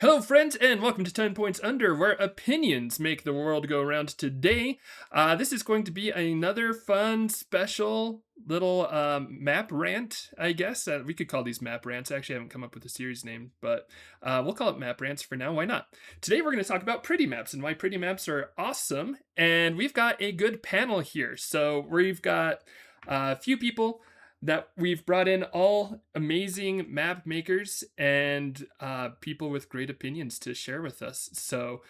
Hello, friends, and welcome to 10 Points Under, where opinions make the world go round. Today, this is going to be another fun, special little map rant, I guess. We could call these map rants. I actually haven't come up with a series name, but we'll call it map rants for now. Why not? Today, we're going to talk about pretty maps and why pretty maps are awesome. And we've got a good panel here. So we've got a few people that we've brought in, all amazing map makers and people with great opinions to share with us. So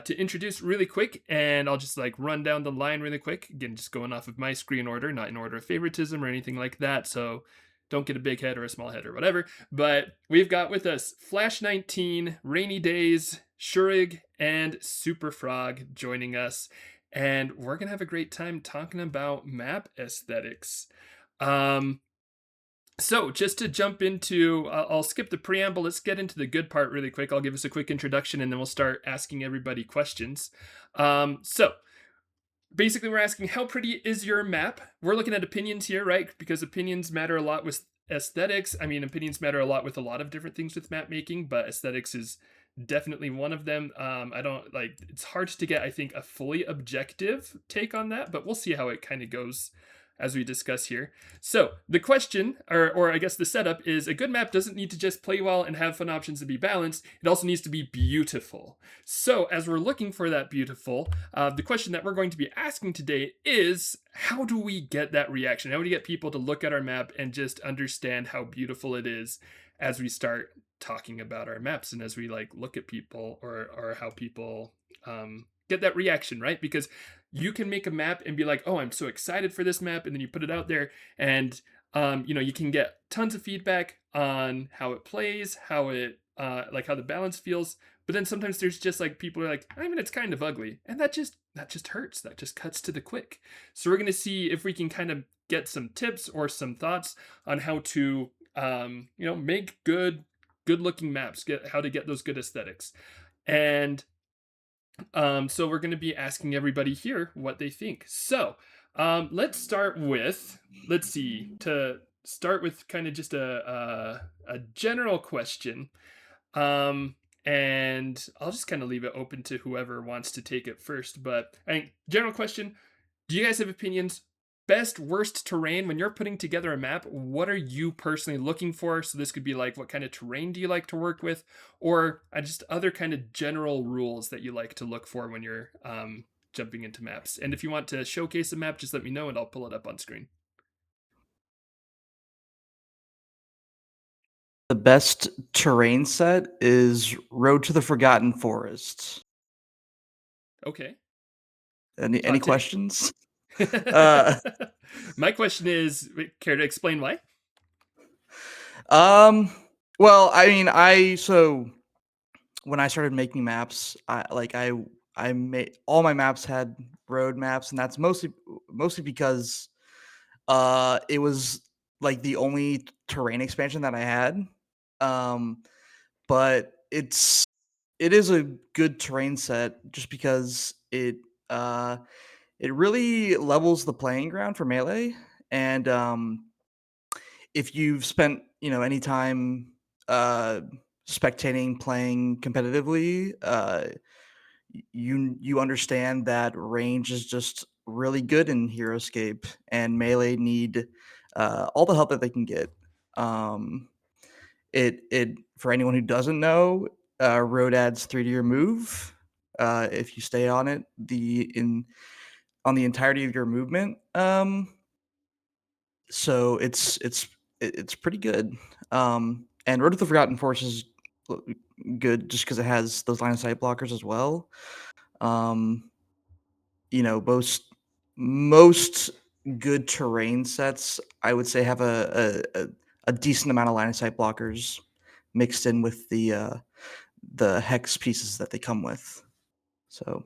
to introduce really quick, and I'll just like run down the line really quick. Again, just going off of my screen order, not in order of favoritism or anything like that. So don't get a big head or a small head or whatever. But we've got with us Flash 19, RainyDays, Shurrig, and Superfrog joining us. And we're going to have a great time talking about map aesthetics. So just to jump into, I'll skip the preamble. Let's get into the good part really quick. I'll give us a quick introduction and then we'll start asking everybody questions. So basically we're asking, how pretty is your map? We're looking at opinions here, right? Because opinions matter a lot with aesthetics. I mean, opinions matter a lot with a lot of different things with map making, but aesthetics is definitely one of them. I don't like, it's hard to get, I think, a fully objective take on that, but we'll see how it kind of goes as we discuss here. So the question, or I guess the setup, is a good map doesn't need to just play well and have fun options and be balanced. It also needs to be beautiful. So as we're looking for that beautiful, the question that we're going to be asking today is, how do we get that reaction? How do we get people to look at our map and just understand how beautiful it is as we start talking about our maps and as we like look at people or how people get that reaction, right? Because you can make a map and be like, oh, I'm so excited for this map, and then you put it out there and you can get tons of feedback on how it plays, how it like how the balance feels. But then sometimes there's just like people are like, I mean, it's kind of ugly, and that just hurts. That just cuts to the quick. So we're gonna see if we can kind of get some tips or some thoughts on how to make good looking maps, get how to get those good aesthetics. And so we're going to be asking everybody here what they think. So let's start with, let's see, to start with kind of just a general question. And I'll just kind of leave it open to whoever wants to take it first. But I think general question, do you guys have opinions? Best, worst terrain when you're putting together a map? What are you personally looking for? So this could be like, what kind of terrain do you like to work with, or just other kind of general rules that you like to look for when you're jumping into maps. And if you want to showcase a map, just let me know and I'll pull it up on screen. The best terrain set is Road to the Forgotten Forest. Okay. Any questions? My question is, care to explain why? Well, I mean, so when I started making maps, I made all my maps had road maps, and that's mostly because it was like the only terrain expansion that I had. But it is a good terrain set just because it really levels the playing ground for melee. And if you've spent any time uh, spectating playing competitively, you understand that range is just really good in Heroscape, and melee need all the help that they can get. Um, it for anyone who doesn't know, road adds 3 to your move if you stay on it on the entirety of your movement. So it's pretty good. And Road to the Forgotten Forest is good just because it has those line of sight blockers as well. Um, most good terrain sets, I would say, have a decent amount of line of sight blockers mixed in with the hex pieces that they come with. So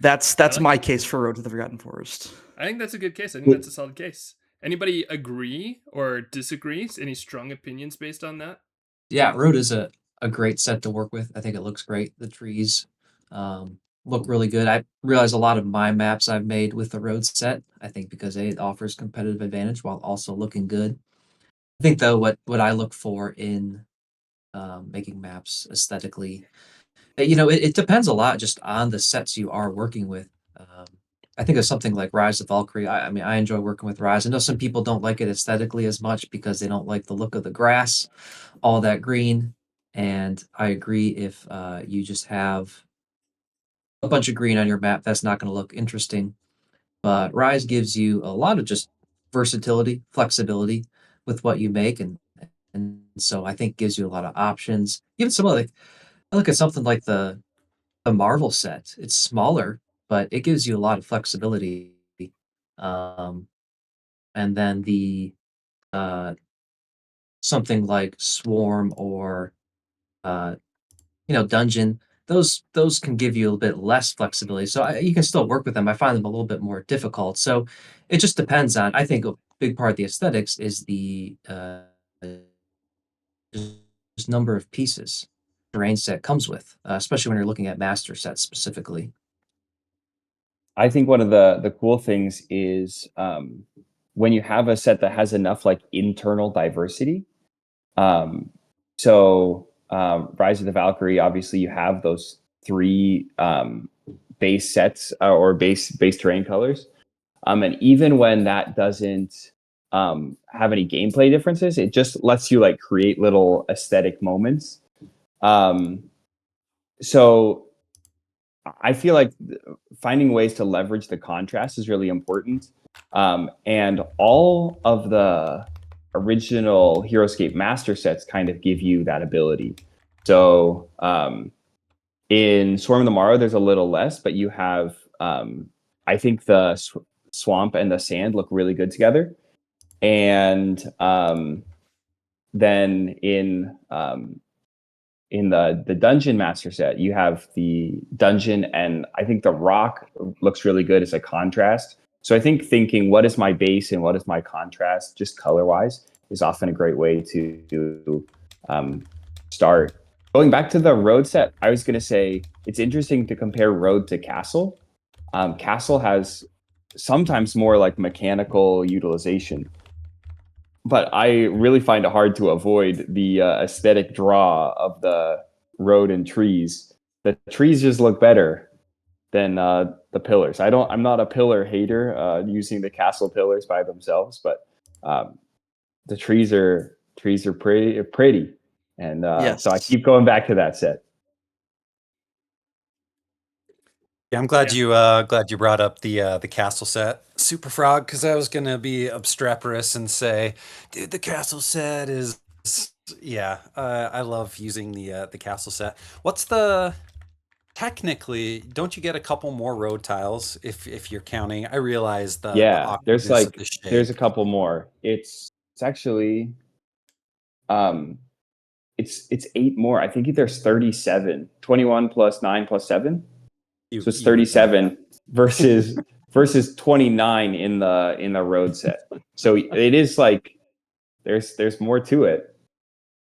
that's my case for Road to the Forgotten Forest. I think that's a good case. I think that's a solid case. Anybody agree or disagree? Any strong opinions based on that? Yeah, Road is a great set to work with. I think it looks great. The trees look really good. I realize a lot of my maps I've made with the Road set, I think because it offers competitive advantage while also looking good. I think though what I look for in making maps aesthetically. It depends a lot just on the sets you are working with. Um, I think of something like Rise of Valkyrie. I mean, I enjoy working with Rise. I know some people don't like it aesthetically as much because they don't like the look of the grass, all that green. And I agree, if you just have a bunch of green on your map, that's not going to look interesting. But Rise gives you a lot of just versatility, flexibility with what you make, and so I think gives you a lot of options. Even some of, like, I look at something like the Marvel set. It's smaller, but it gives you a lot of flexibility. Um, and then the uh, something like Swarm or uh, Dungeon. Those can give you a bit less flexibility. So you can still work with them. I find them a little bit more difficult. So it just depends on. I think a big part of the aesthetics is the just number of pieces terrain set comes with, especially when you're looking at master sets specifically. I think one of the cool things is when you have a set that has enough like internal diversity. Um, Rise of the Valkyrie, obviously, you have those three base sets or base terrain colors, and even when that doesn't have any gameplay differences, it just lets you like create little aesthetic moments. Um, so I feel like finding ways to leverage the contrast is really important. And all of the original Heroscape master sets kind of give you that ability. So in Swarm of the Morrow, there's a little less, but you have, I think the swamp and the sand look really good together. And then in the dungeon master set, you have the dungeon, and I think the rock looks really good as a contrast. So I think thinking what is my base and what is my contrast, just color wise, is often a great way to start. Going back to the road set, I was going to say it's interesting to compare road to castle. Castle has sometimes more like mechanical utilization, but I really find it hard to avoid the aesthetic draw of the road and trees. The trees just look better than the pillars. I'm not a pillar hater using the castle pillars by themselves, but um, the trees are pretty, and so I Yes. keep going back to that set. Yeah, I'm glad Yeah. you brought up the castle set, Superfrog, because I was gonna be obstreperous and say, dude, the castle set is yeah. I love using the castle set. What's the technically? Don't you get a couple more road tiles if you're counting? I realize the Yeah, awkwardness of the there's a shape. couple more. It's actually um, it's 8 more. I think there's 37. 21 plus 9 plus 7. So it's You would know. 37 versus 29 in the road set. So it is like there's more to it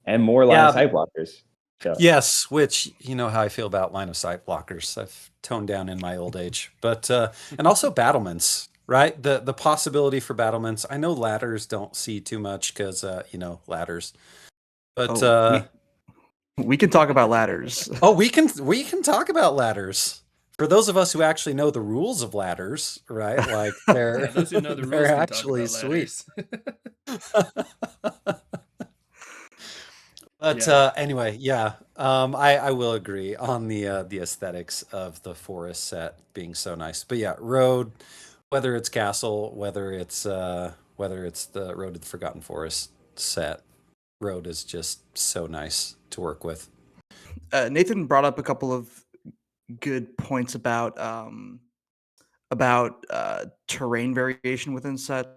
and more line of Yeah, sight blockers. So yes, which you know how I feel about line of sight blockers. I've toned down in my old age, but and also battlements, right? The possibility for battlements. I know ladders don't see too much because ladders, but Oh, we can talk about ladders. oh, we can talk about ladders. For those of us who actually know the rules of ladders, right? Like Yeah, they're those who know the they're rules can talk actually about sweet. ladders. But Yeah. anyway, yeah, I will agree on the aesthetics of the forest set being so nice. But yeah, road, whether it's castle, whether it's the Road to the Forgotten Forest set, road is just so nice to work with. Nathan brought up a couple of good points about terrain variation within sets.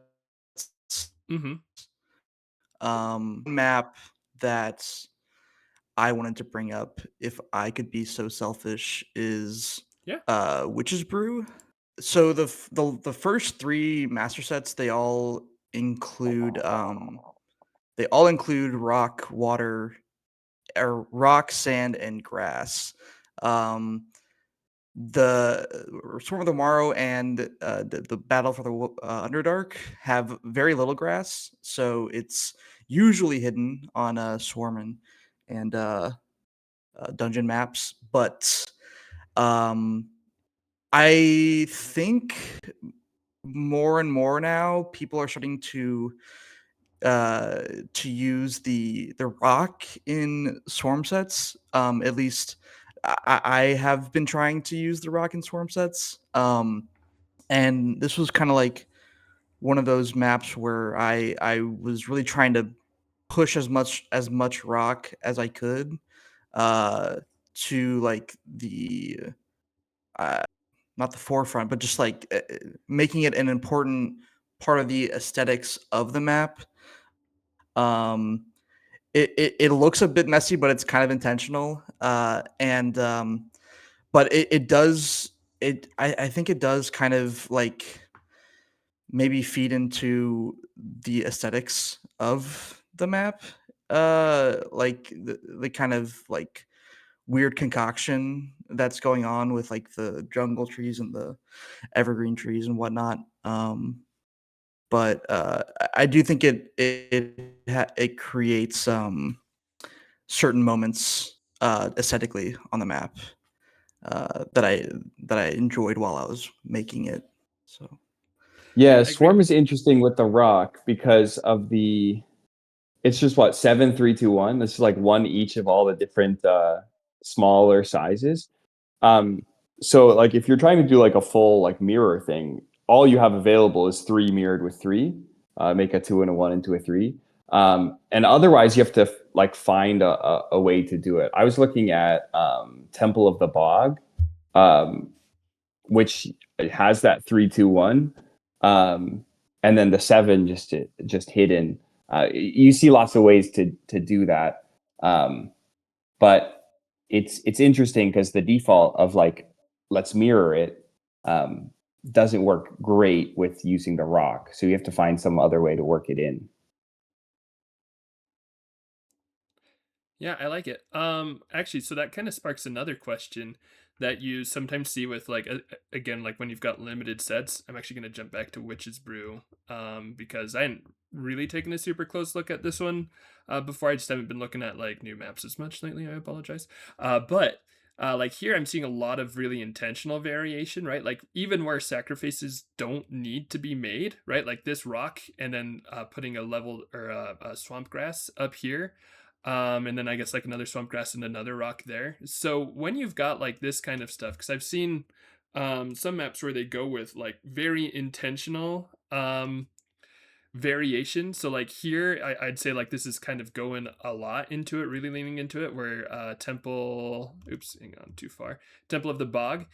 Mm-hmm. Map that I wanted to bring up, if I could be so selfish, is Yeah. Witch's Brew. So the first three master sets, they all include rock, water, or rock, sand, and grass. Um, the Storm of the Morrow and the Battle for the Underdark have very little grass, so it's usually hidden on Swarman, and dungeon maps, but I think more and more now people are starting to use the rock in swarm sets. At least I have been trying to use the rock in swarm sets. And this was kind of like one of those maps where I was really trying to push as much rock as I could to like the uh, not the forefront, but just like making it an important part of the aesthetics of the map. Um, it looks a bit messy, but it's kind of intentional. And but it does it. I think it does kind of like maybe feed into the aesthetics of the map. Like the kind of like weird concoction that's going on with like the jungle trees and the evergreen trees and whatnot. But I do think it creates certain moments aesthetically on the map that I enjoyed while I was making it. So Yeah, Yeah, I agree. Swarm is interesting with the rock because of the. It's just what 7, 3, 2, 1. This is like one each of all the different smaller sizes. Um, so like if you're trying to do like a full like mirror thing, all you have available is 3 mirrored with 3. Make a 2 and a 1 into a 3. And otherwise you have to like find a way to do it. I was looking at Temple of the Bog, um, which has that 3, 2, 1, and then the 7 just hidden. You see lots of ways to do that, but it's interesting because the default of like let's mirror it um, doesn't work great with using the rock, so you have to find some other way to work it in. Yeah, I like it. Actually, so that kind of sparks another question that you sometimes see with like again, like when you've got limited sets. I'm actually going to jump back to Witch's Brew, because I hadn't really taken a super close look at this one before. I just haven't been looking at like new maps as much lately. I apologize. But like here, I'm seeing a lot of really intentional variation, right? Like even where sacrifices don't need to be made, right? Like this rock, and then putting a level or a swamp grass up here, and then I guess like another swamp grass and another rock there. So when you've got like this kind of stuff, because I've seen some maps where they go with like very intentional variation. So like here, I'd say like this is kind of going a lot into it, really leaning into it. Where oops, hang on, too far. Temple of the Bog,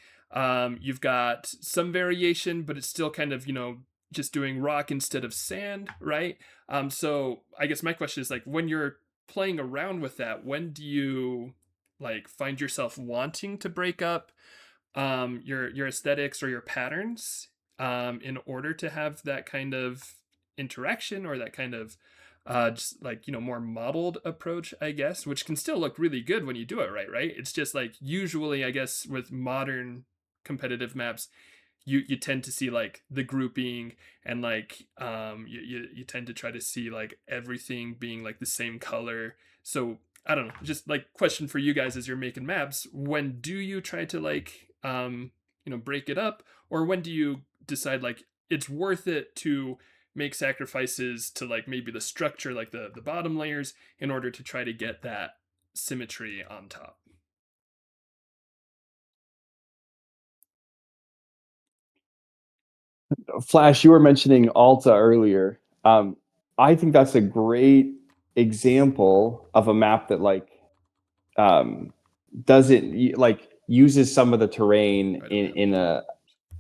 you've got some variation, but it's still kind of just doing rock instead of sand, right? So I guess my question is like when you're playing around with that, when do you like find yourself wanting to break up your aesthetics or your patterns in order to have that kind of interaction or that kind of just like more modeled approach, I guess, which can still look really good when you do it right? It's just like usually I guess with modern competitive maps you tend to see like the grouping and like you tend to try to see like everything being like the same color. So I don't know, just like question for you guys as you're making maps, when do you try to like break it up, or when do you decide like it's worth it to make sacrifices to like maybe the structure, like the bottom layers, in order to try to get that symmetry on top? Flash, you were mentioning Alta earlier. I think that's a great example of a map that like um, doesn't like uses some of the terrain I don't have in it. a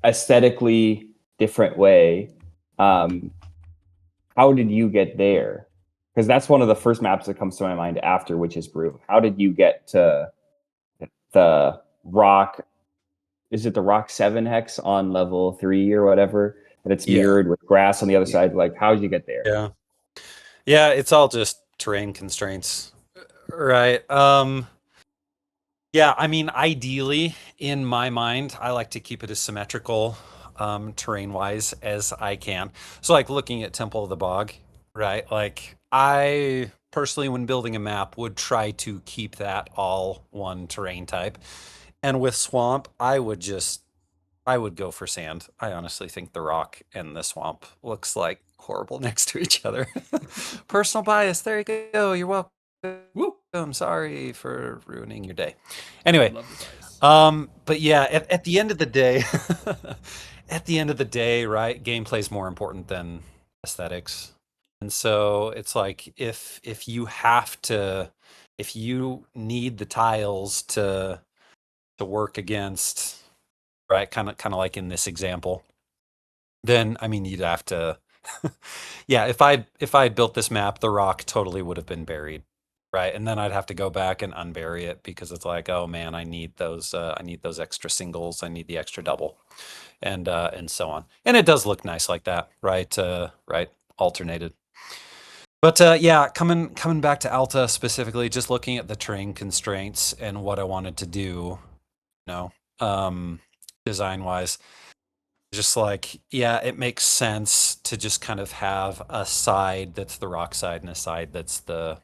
aesthetically different way. Um, how did you get there? Because that's one of the first maps that comes to my mind after Witch's Brew. How did you get to the rock? Is it the rock 7 hex on level 3 or whatever? And it's Yeah. mirrored with grass on the other side. Like, how did you get there? Yeah. Yeah, it's all just terrain constraints. Right. Yeah, I mean, ideally, in my mind, I like to keep it as symmetrical, terrain wise as I can. So, like looking at Temple of the Bog, right? Like, I personally, when building a map, would try to keep that all one terrain type. And with swamp, I would go for sand. I honestly think the rock and the swamp looks like horrible next to each other. Personal bias. There you go. You're welcome. Woo! I'm sorry for ruining your day. I Anyway, love the bias. but yeah, at the end of the day, at the end of the day, right? Gameplay's more important than aesthetics. And so it's like if you have to, if you need the tiles to work against, right? Kind of like in this example, then I mean you'd have to yeah, if I built this map, the rock totally would have been buried, right? And then I'd have to go back and unbury it because it's like, oh man, I need those extra singles, I need the extra double, and so on. And it does look nice like that, right? Right, alternated. But yeah, coming back to Alta specifically, just looking at the terrain constraints and what I wanted to do, design wise, just like, yeah, it makes sense to just kind of have a side that's the rock side and a side that's the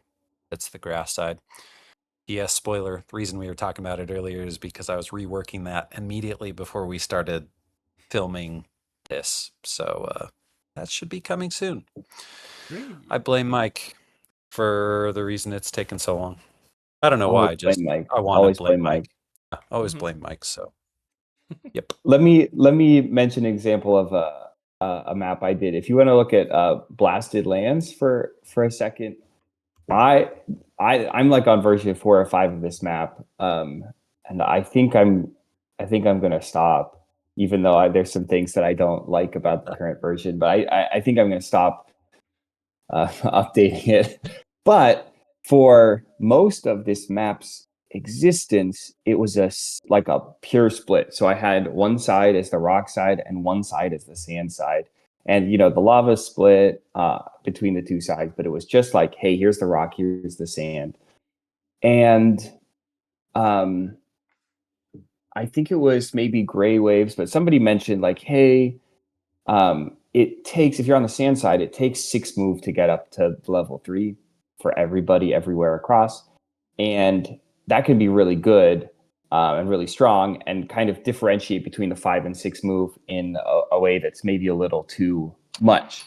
grass side. Yeah, spoiler, the reason we were talking about it earlier is because I was reworking that immediately before we started filming this. So that should be coming soon. Great. I blame Mike for the reason it's taken so long. I don't know Always why, just blame Mike. I want Always to blame blame Mike. Mike. Yeah, always Mhm. blame Mike, so yep. Let me mention an example of a map I did. If you want to look at blasted lands for a second, I'm like on version 4 or 5 of this map, and I think I'm gonna stop, even though there's some things that I don't like about the current version. But I think I'm gonna stop updating it. But for most of this map's existence, it was like a pure split. So I had one side as the rock side and one side as the sand side. And the lava split between the two sides, but it was just like, hey, here's the rock, here's the sand. And um, I think it was maybe Gray Waves, but somebody mentioned like, hey, it takes, if you're on the sand side, it takes 6 move to get up to level 3 for everybody everywhere across. And that can be really good and really strong and kind of differentiate between the 5 and 6 move in a way that's maybe a little too much.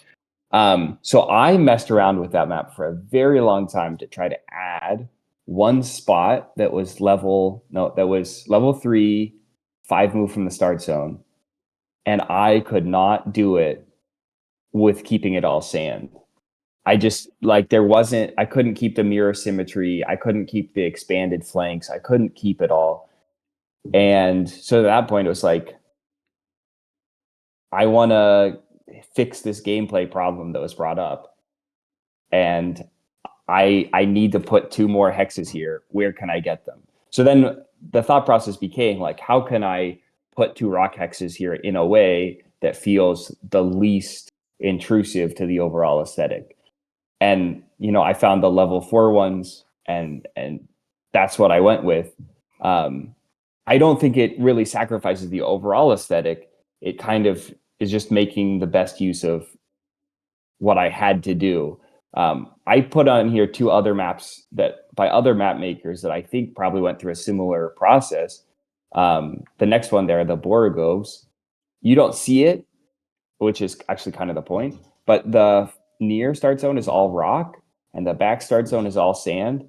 So I messed around with that map for a very long time to try to add one spot that was level 3, 5 move from the start zone. And I could not do it with keeping it all sand. I just like I couldn't keep the mirror symmetry. I couldn't keep the expanded flanks. I couldn't keep it all. And so at that point, it was like, I want to fix this gameplay problem that was brought up. And I need to put 2 more hexes here. Where can I get them? So then the thought process became like, how can I put 2 rock hexes here in a way that feels the least intrusive to the overall aesthetic? And I found the level 4 ones, and that's what I went with. I don't think it really sacrifices the overall aesthetic. It kind of is just making the best use of what I had to do. I put on here 2 other maps that by other map makers that I think probably went through a similar process. The next one there, the Borogovs, you don't see it, which is actually kind of the point. But the near start zone is all rock, and the back start zone is all sand,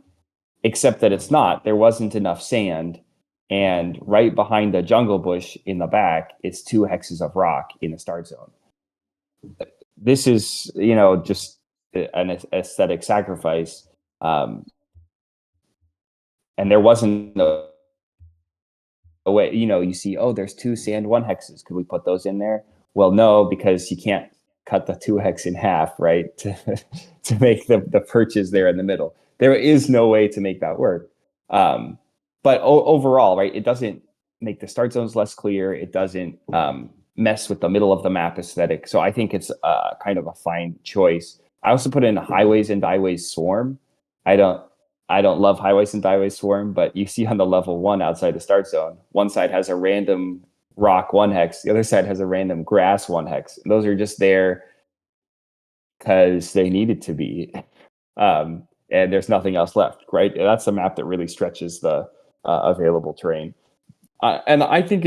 except that it's not. There wasn't enough sand. And right behind the jungle bush in the back, it's 2 hexes of rock in the start zone. This is, just an aesthetic sacrifice. And there wasn't a way, you see, oh, there's 2 sand 1 hexes. Could we put those in there? Well, no, because you can't cut the 2 hex in half, right? To make the perches there in the middle. There is no way to make that work. But overall, right, it doesn't make the start zones less clear. It doesn't mess with the middle of the map aesthetic. So I think it's kind of a fine choice. I also put in Highways and Highways Swarm. I don't love Highways and Highways Swarm, but you see on the level 1 outside the start zone, one side has a random rock 1 hex, the other side has a random grass 1 hex. And those are just there because they needed to be. and there's nothing else left, right? That's the map that really stretches the available terrain. And I think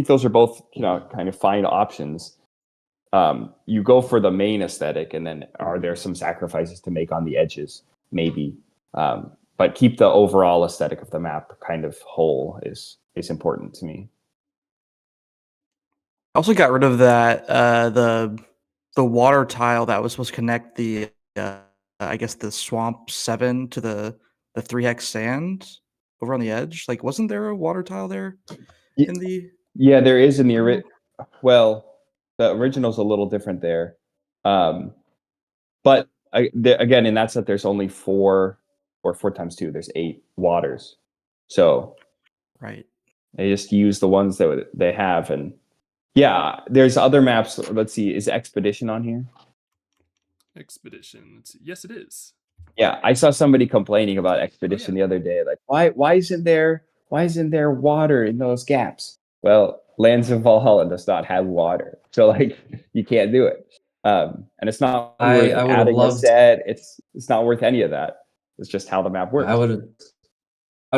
those are both, kind of fine options. You go for the main aesthetic, and then are there some sacrifices to make on the edges? Maybe. But keep the overall aesthetic of the map kind of whole is important to me. Also got rid of that the water tile that was supposed to connect the I guess the swamp 7 to the 3-hex sand over on the edge. Like, wasn't there a water tile there in the? Yeah, there is in the well, the original's a little different there, but again, in that set, there's only 4 times 2. There's 8 waters, so Right. they just use the ones that they have, and yeah, there's other maps. Let's see, is Expedition on here? Expedition. Let's see. Yes, it is. Yeah, I saw somebody complaining about Expedition the other day. Like, why isn't there water in those gaps? Well, Lands of Valhalla does not have water, so like you can't do it. And it's not worth I would have adding a loved. set. It's not worth any of that. It's just how the map works. I would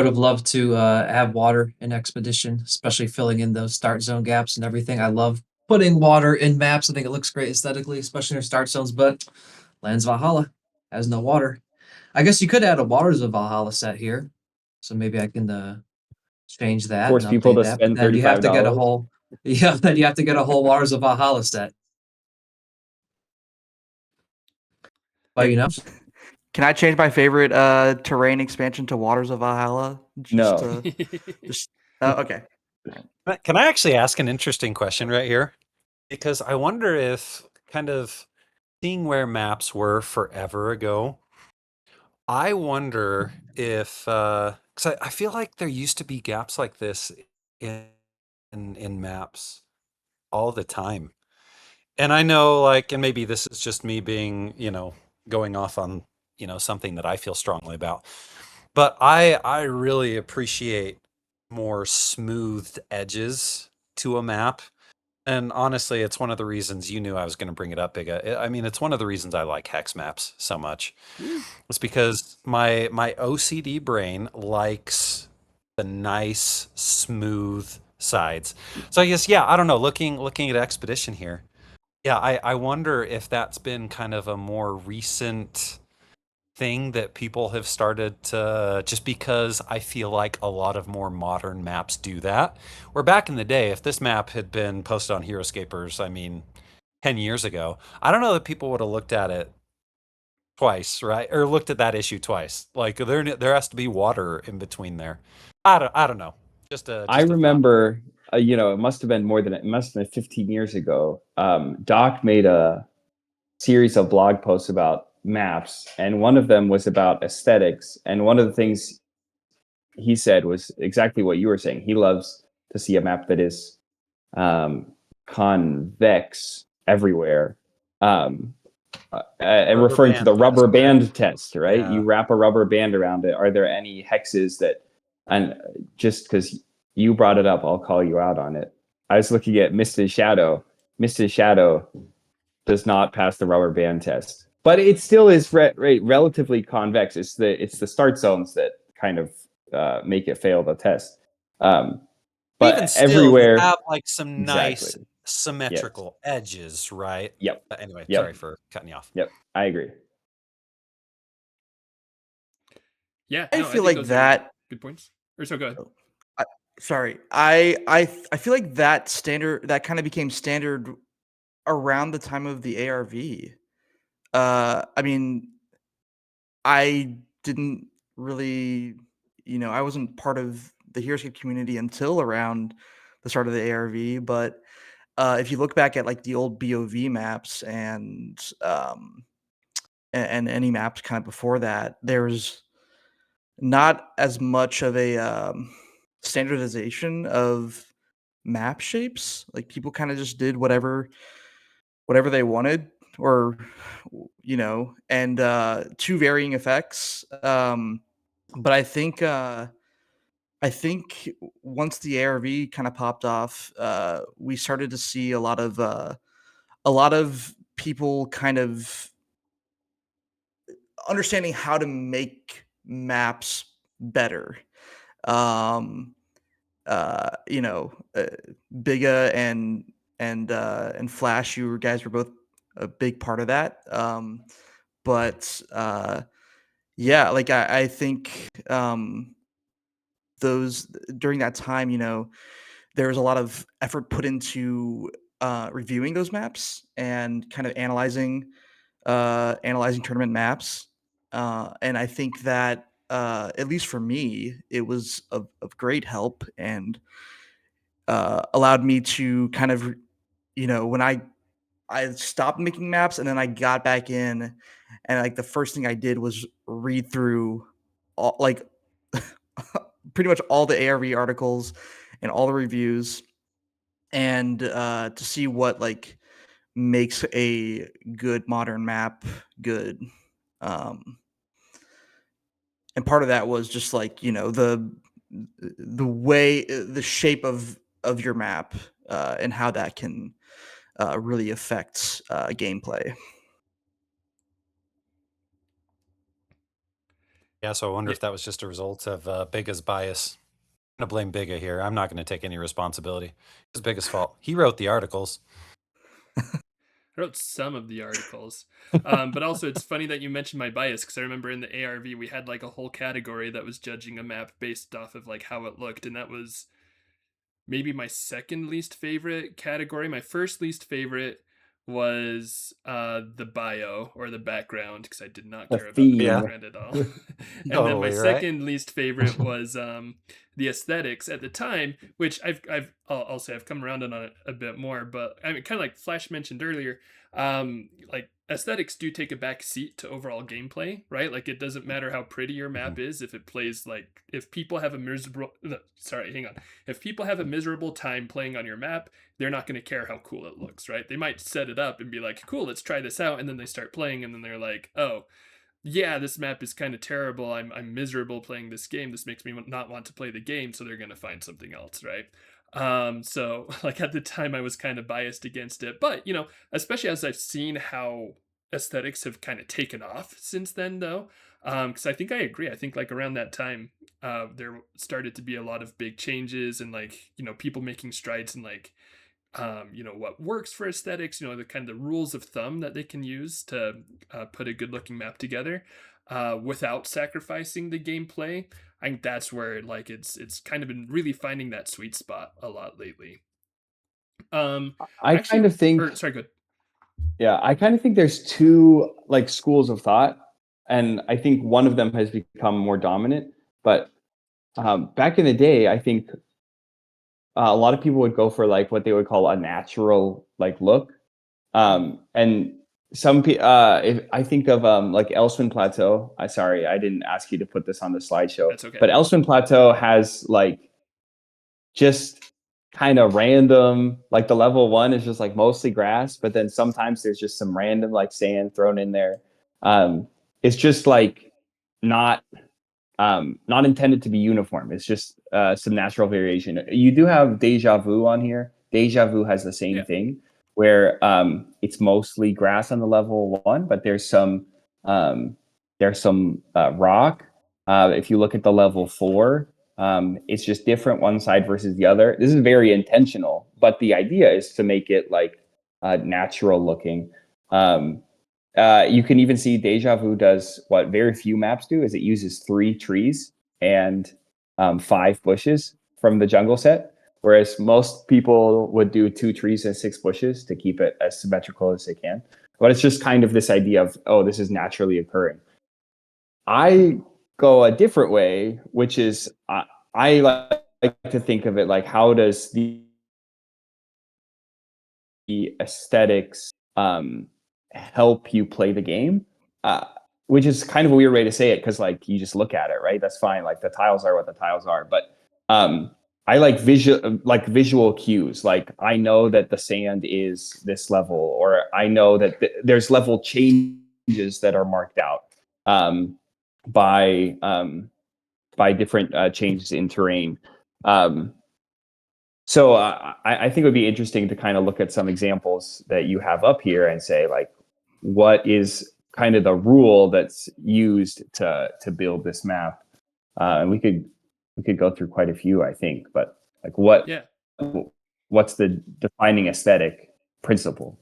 have loved to have water in Expedition, especially filling in those start zone gaps and everything. I love putting water in maps. I think it looks great aesthetically, especially in start zones. But Lands of Valhalla has no water. I guess you could add a Waters of Valhalla set here, so maybe I can change that Force and people update to that. But spend then you have to get a $35. whole, yeah. Then you have to get a whole Waters of Valhalla set. But Can I change my favorite terrain expansion to Waters of Valhalla? No. Okay. Can I actually ask an interesting question right here? Because I wonder if kind of seeing where maps were forever ago, I wonder if because I feel like there used to be gaps like this in in maps all the time. And I know, like, and maybe this is just me being, going off on, something that I feel strongly about. But I really appreciate more smoothed edges to a map. And honestly, it's one of the reasons you knew I was going to bring it up, Bigga. I mean, it's one of the reasons I like hex maps so much. It's because my OCD brain likes the nice, smooth sides. So I guess, yeah, I don't know. Looking at Expedition here, yeah, I wonder if that's been kind of a more recent thing that people have started to, just because I feel like a lot of more modern maps do that. Where back in the day, if this map had been posted on Heroscapers, I mean, 10 years ago, I don't know that people would have looked at it twice, right? Or looked at that issue twice. Like there has to be water in between there. I don't know. I remember, it must have been 15 years ago. Doc made a series of blog posts about maps, and one of them was about aesthetics. And one of the things he said was exactly what you were saying. He loves to see a map that is convex everywhere. And referring to the rubber band test, right? Yeah. You wrap a rubber band around it. Are there any hexes that, and just because you brought it up, I'll call you out on it. I was looking at Misted Shadow. Misted Shadow does not pass the rubber band test, but it still is relatively convex. It's the start zones that kind of make it fail the test. But even still, everywhere, you have like some nice exactly. symmetrical edges, right? Yep. Anyway, Yep. sorry for cutting you off. Yep, I agree. Yeah, I no, feel think like those are that. good points. Or so go ahead. Sorry, I feel like that kind of became standard around the time of the ARV. I mean, I didn't really, I wasn't part of the Heroscape community until around the start of the ARV. But if you look back at like the old BOV maps and any maps kind of before that, there's not as much of a standardization of map shapes. Like, people kind of just did whatever they wanted, or and to varying effects. But I think once the ARV kind of popped off, we started to see a lot of people kind of understanding how to make maps better. Um, you know, Bigga and Flash, you guys were both a big part of that. But yeah, like I think those during that time, you know, there was a lot of effort put into reviewing those maps and kind of analyzing tournament maps. And I think that at least for me, it was of great help and allowed me to kind of, you know, when I stopped making maps and then I got back in, and like the first thing I did was read through all like pretty much all the ARV articles and all the reviews, and to see what like makes a good modern map good. Um, and part of that was just like, you know, the way the shape of your map and how that can really affect gameplay. Yeah, so I wonder Yeah. if that was just a result of Bigga's bias. I'm going to blame Bigga here. I'm not going to take any responsibility. It's Bigga's fault. He wrote the articles. I wrote some of the articles, but also it's funny that you mentioned my bias because I remember in the ARV we had like a whole category that was judging a map based off of like how it looked, and that was maybe my second least favorite category. My first least favorite was the bio or the background because I did not The care about the Yeah, theme. background at all. And then my totally right. second least favorite was the aesthetics at the time, which I'll say I've come around on it a bit more, but I mean kind of like Flash mentioned earlier, like aesthetics do take a back seat to overall gameplay, right? Like it doesn't matter how pretty your map is if it plays like if people have a miserable sorry, hang on. If people have a miserable time playing on your map, they're not going to care how cool it looks, right? They might set it up and be like, "Cool, let's try this out." And then they start playing and then they're like, "Oh, yeah, this map is kind of terrible. I'm miserable playing this game. This makes me not want to play the game." So they're going to find something else, right? So like at the time I was kind of biased against it, but you know, especially as I've seen how aesthetics have kind of taken off since then though. Because I think I agree. I think like around that time, there started to be a lot of big changes and like, you know, people making strides in like you know, what works for aesthetics, you know, the kind of the rules of thumb that they can use to put a good looking map together without sacrificing the gameplay. I think that's where like it's kind of been really finding that sweet spot a lot lately. I kind Actually, of think, or sorry, good. yeah, I kind of think there's two like schools of thought, and I think one of them has become more dominant. But back in the day, I think a lot of people would go for like what they would call a natural like look. And if I think of like Elswin Plateau, I sorry, I didn't ask you to put this on the slideshow, That's okay. but Elswin Plateau has like just kind of random, like the level one is just like mostly grass, but then sometimes there's just some random like sand thrown in there. It's just like not not intended to be uniform. It's just some natural variation. You do have Deja Vu on here. Deja Vu has the same Yeah. thing where it's mostly grass on the level one, but um, there's some rock. If you look at the level four, it's just different one side versus the other. This is very intentional, but the idea is to make it like natural looking. Um, you can even see Deja Vu does what very few maps do is it uses 3 trees and 5 bushes from the jungle set, whereas most people would do 2 trees and 6 bushes to keep it as symmetrical as they can. But it's just kind of this idea of, oh, this is naturally occurring. I go a different way, which is I like to think of it like how does the aesthetics help you play the game, uh, which is kind of a weird way to say it because like you just look at it, right? That's fine. Like the tiles are what the tiles are, but I like visual cues. Like I know that the sand is this level, or I know that there's level changes that are marked out um, by um, by different changes in terrain. Um, so I think it would be interesting to kind of look at some examples that you have up here and say like, what is kind of the rule that's used to build this map. And we could go through quite a few, I think. But like, Yeah. what's the defining aesthetic principle?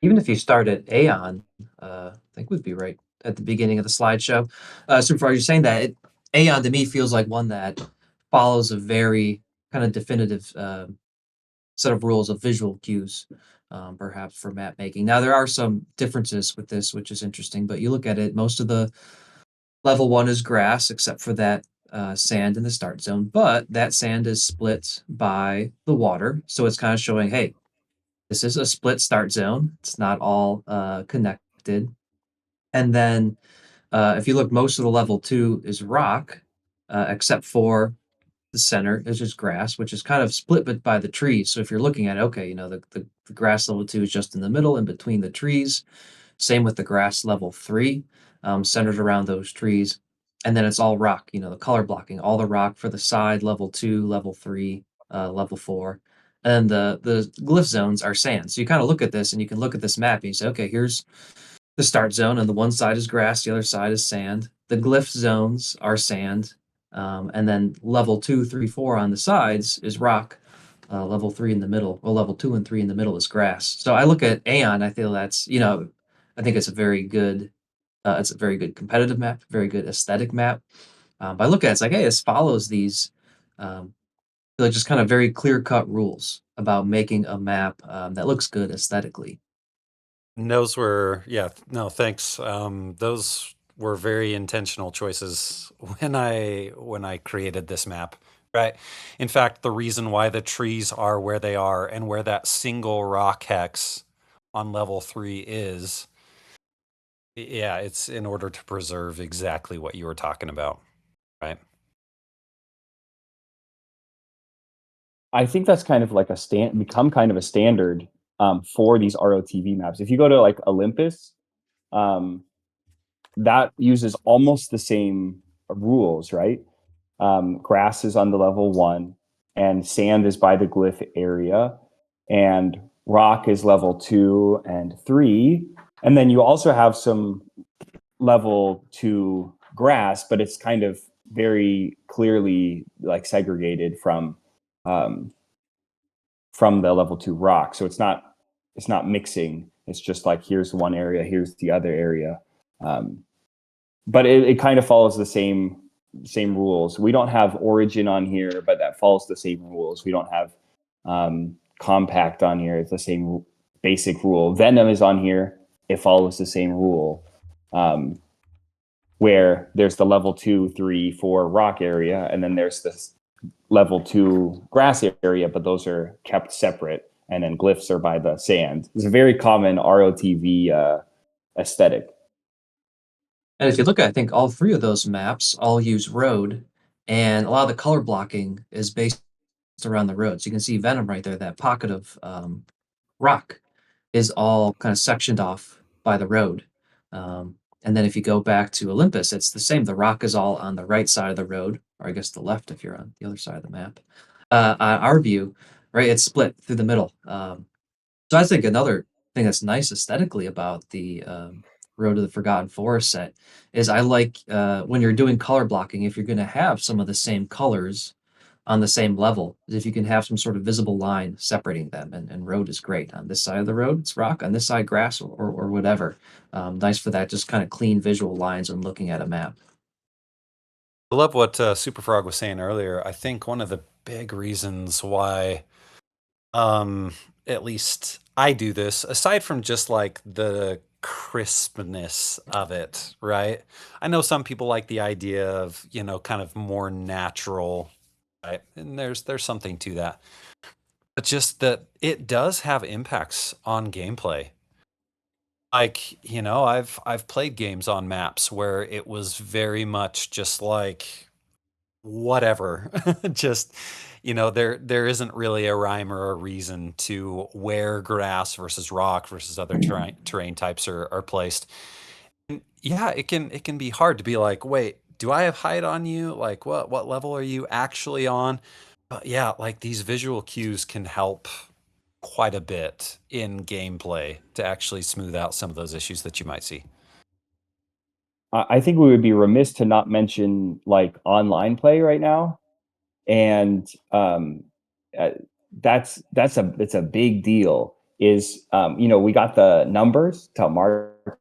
Even if you start at Aeon, I think would be right at the beginning of the slideshow. Superfrog, you're saying that Aeon to me feels like one that follows a very kind of definitive set of rules of visual cues, perhaps for map making. Now there are some differences with this, which is interesting. But you look at it, most of the level 1 is grass, except for that sand in the start zone. But that sand is split by the water, so it's kind of showing, hey, this is a split start zone. It's not all connected. And then if you look, most of the level 2 is rock, except for the center is just grass, which is kind of split by the trees. So if you're looking at it, okay, the grass level 2 is just in the middle in between the trees. Same with the grass level 3, centered around those trees. And then it's all rock, the color blocking, all the rock for the side, level 2, level 3, level 4. And the glyph zones are sand. So you kind of look at this and you can look at this map and you say, okay, here's the start zone, and the one side is grass, the other side is sand. The glyph zones are sand. And then level 2, 3, 4 on the sides is rock. Level 3 in the middle, or level 2 and 3 in the middle is grass. So I look at Aeon, I feel that's, I think it's a very good competitive map, very good aesthetic map. But I look at it, it's like, hey, this follows these just kind of very clear cut rules about making a map that looks good aesthetically. And those were, yeah, no, thanks. Those were very intentional choices when I created this map. Right. In fact, the reason why the trees are where they are and where that single rock hex on level 3 is, yeah, it's in order to preserve exactly what you were talking about. Right. I think that's kind of like become kind of a standard for these ROTV maps. If you go to like Olympus, that uses almost the same rules, right? Grass is on the level 1, and sand is by the glyph area, and rock is level 2 and 3. And then you also have some level 2 grass, but it's kind of very clearly like segregated from the level 2 rock. So it's not mixing. It's just like, here's one area, here's the other area. But it kind of follows the same rules. We don't have origin on here, but that follows the same rules. We don't have compact on here. It's the same basic rule. Venom is on here. It follows the same rule. Where there's the level 2, 3, 4 rock area, and then there's this level 2 grass area, but those are kept separate. And then glyphs are by the sand. It's a very common ROTV aesthetic. And if you look at, I think all 3 of those maps all use road, and a lot of the color blocking is based around the road. So you can see Venom right there, that pocket of rock is all kind of sectioned off by the road. And then if you go back to Olympus, it's the same. The rock is all on the right side of the road, or I guess the left if you're on the other side of the map. On our view, right, it's split through the middle. So I think another thing that's nice aesthetically about the Road to the Forgotten Forest set is I like when you're doing color blocking, if you're going to have some of the same colors on the same level, if you can have some sort of visible line separating them. And road is great. On this side of the road, it's rock. On this side, grass or whatever. Nice for that, just kind of clean visual lines when looking at a map. I love what Superfrog was saying earlier. I think one of the big reasons why at least I do this, aside from just like the crispness of it, right? I know some people like the idea of, kind of more natural, right? And there's something to that. But just that it does have impacts on gameplay. Like, I've played games on maps where it was very much just like whatever. Just, there isn't really a rhyme or a reason to where grass versus rock versus other terrain types are placed. And yeah, it can be hard to be like, wait, do I have height on you? Like, what level are you actually on? But yeah, like these visual cues can help quite a bit in gameplay to actually smooth out some of those issues that you might see. I think we would be remiss to not mention like online play right now, and uh, it's a big deal. Is we got the numbers to mark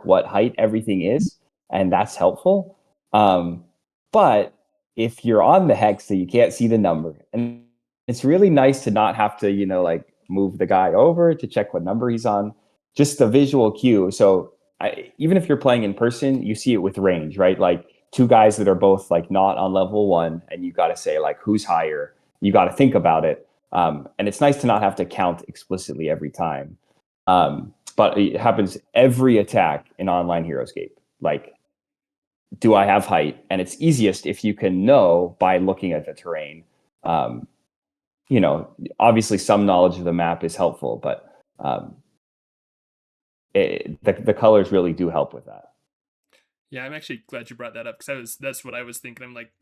what height everything is, and that's helpful. But if you're on the hex, so you can't see the number, and it's really nice to not have to, like move the guy over to check what number he's on. Just the visual cue. So even if you're playing in person, you see it with range, right? Like two guys that are both like not on level one, and you got to say like who's higher. You got to think about it, and it's nice to not have to count explicitly every time. But it happens every attack in online Heroscape. Like, do I have height? And it's easiest if you can know by looking at the terrain. Um, Obviously some knowledge of the map is helpful, but the colors really do help with that. Yeah, I'm actually glad you brought that up because that's what I was thinking. I'm like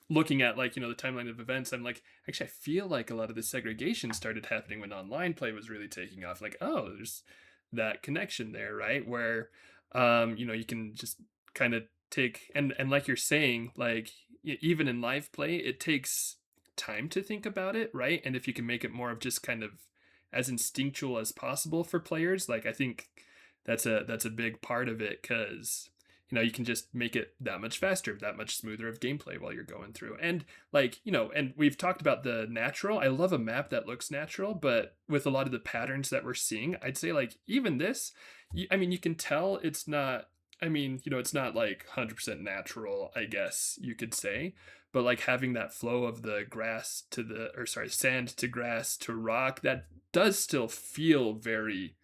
looking at like the timeline of events. I'm like, actually, I feel like a lot of the segregation started happening when online play was really taking off. Like, oh, there's that connection there, right? Where you can just kind of take and like you're saying, like even in live play, it takes time to think about it, right? And if you can make it more of just kind of as instinctual as possible for players, like I think that's a big part of it because you can just make it that much faster, that much smoother of gameplay while you're going through. And like, and we've talked about the natural. I love a map that looks natural, but with a lot of the patterns that we're seeing, I'd say like even this, I mean, you can tell it's not, I mean, it's not like 100% natural, I guess you could say, but like having that flow of the grass to sand to grass to rock, that does still feel very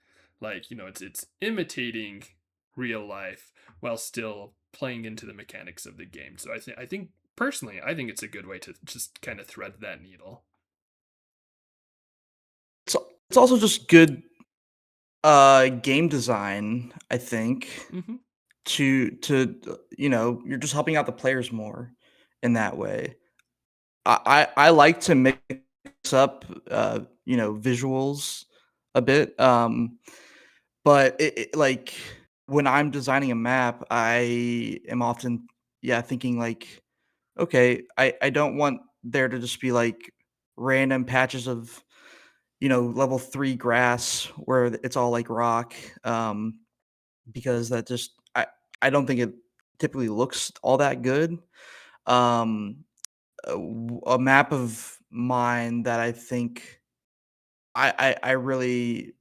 like, it's imitating real life while still playing into the mechanics of the game. So I think personally, I think it's a good way to just kind of thread that needle. It's also just good game design, I think, Mm-hmm. you're just helping out the players more in that way. I like to mix up visuals a bit. But like when I'm designing a map, I am often thinking like, okay, I don't want there to just be like random patches of level 3 grass where it's all like rock, because that just I don't think it typically looks all that good. Um, a map of mine that I think I really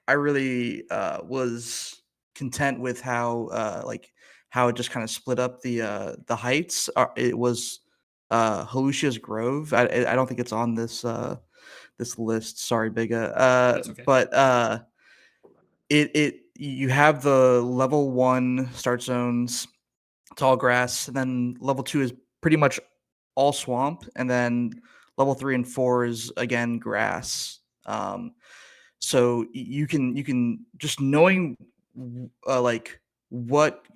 was content with how how it just kind of split up the heights. It was Halushia's Grove. I don't think it's on this list. Sorry, Bigga. That's okay. But it you have the level 1 start zones, tall grass, and then level 2 is pretty much all swamp, and then level 3 and 4 is again grass. So you can just knowing like what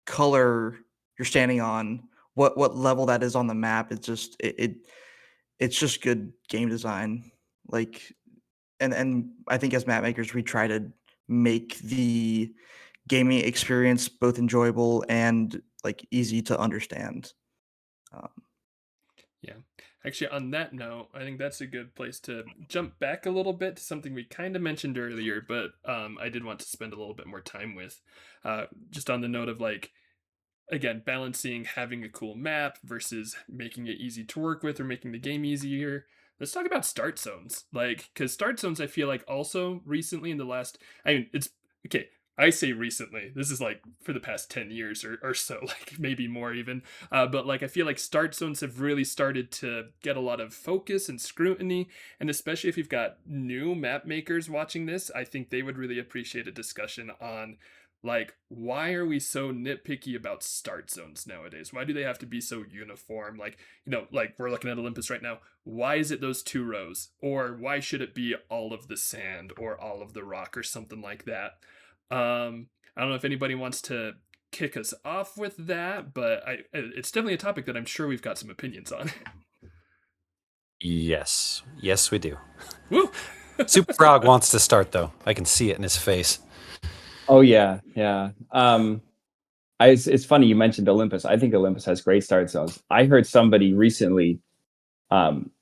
color you're standing on, what level that is on the map. It's just good game design. Like, and I think as map makers, we try to make the gaming experience both enjoyable and like easy to understand. Um, Yeah. Actually, on that note, I think that's a good place to jump back a little bit to something we kind of mentioned earlier, but I did want to spend a little bit more time with. Just on the note of like, again, balancing having a cool map versus making it easy to work with or making the game easier. Let's talk about start zones. Like, because start zones, I feel like also recently in the last, I mean, it's okay. I say recently, this is like for the past 10 years or so, like maybe more even. But like, I feel like start zones have really started to get a lot of focus and scrutiny. And especially if you've got new map makers watching this, I think they would really appreciate a discussion on like, why are we so nitpicky about start zones nowadays? Why do they have to be so uniform? Like, like we're looking at Olympus right now. Why is it those two rows? Or why should it be all of the sand or all of the rock or something like that? I don't know if anybody wants to kick us off with that, but it's definitely a topic that I'm sure we've got some opinions on. Yes. Yes, we do. Woo! Superfrog wants to start, though. I can see it in his face. Oh yeah, yeah. It's funny you mentioned Olympus. I think Olympus has great start zones. I heard somebody recently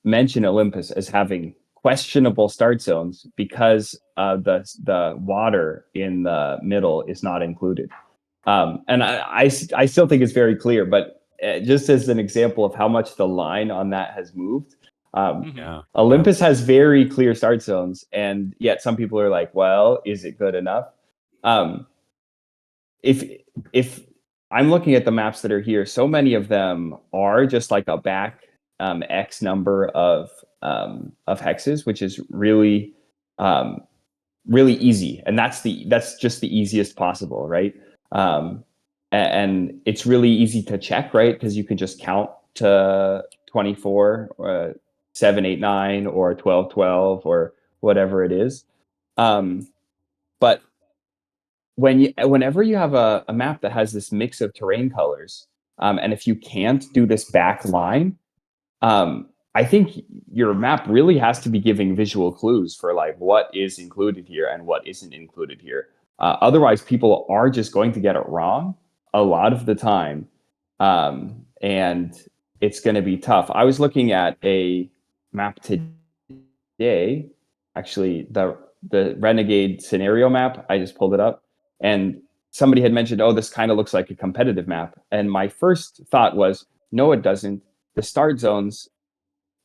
mention Olympus as having questionable start zones because the water in the middle is not included. And I still think it's very clear, but just as an example of how much the line on that has moved, Mhm. Yeah. Olympus has very clear start zones, and yet some people are like, "Well, is it good enough?" Um, if I'm looking at the maps that are here, so many of them are just like a back X number of hexes, which is really um, really easy, and that's just the easiest possible, right? Um, and it's really easy to check, right? Because you can just count to 24, 7, 8, 9, or 12, 12, or whatever it is. But whenever you have a map that has this mix of terrain colors, and if you can't do this back line, I think your map really has to be giving visual clues for like what is included here and what isn't included here. Otherwise, people are just going to get it wrong a lot of the time, and it's going to be tough. I was looking at a map today, actually the Renegade scenario map. I just pulled it up, and somebody had mentioned, "Oh, this kind of looks like a competitive map," and my first thought was, "No, it doesn't." The start zones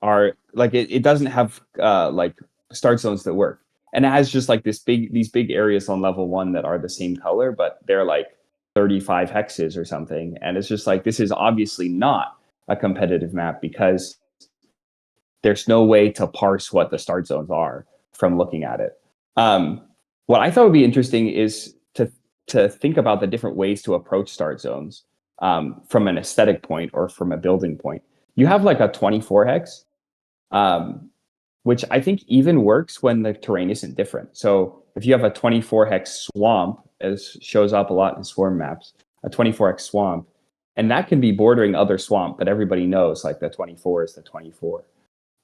are like it doesn't have like start zones that work, and it has just like these big areas on level 1 that are the same color, but they're like 35 hexes or something, and it's just like this is obviously not a competitive map because there's no way to parse what the start zones are from looking at it. What I thought would be interesting is to think about the different ways to approach start zones from an aesthetic point or from a building point. You have like a 24 hex, um, which I think even works when the terrain isn't different. So if you have a 24 hex swamp, as shows up a lot in swarm maps, a 24 hex swamp, and that can be bordering other swamp, but everybody knows like the 24 is the 24.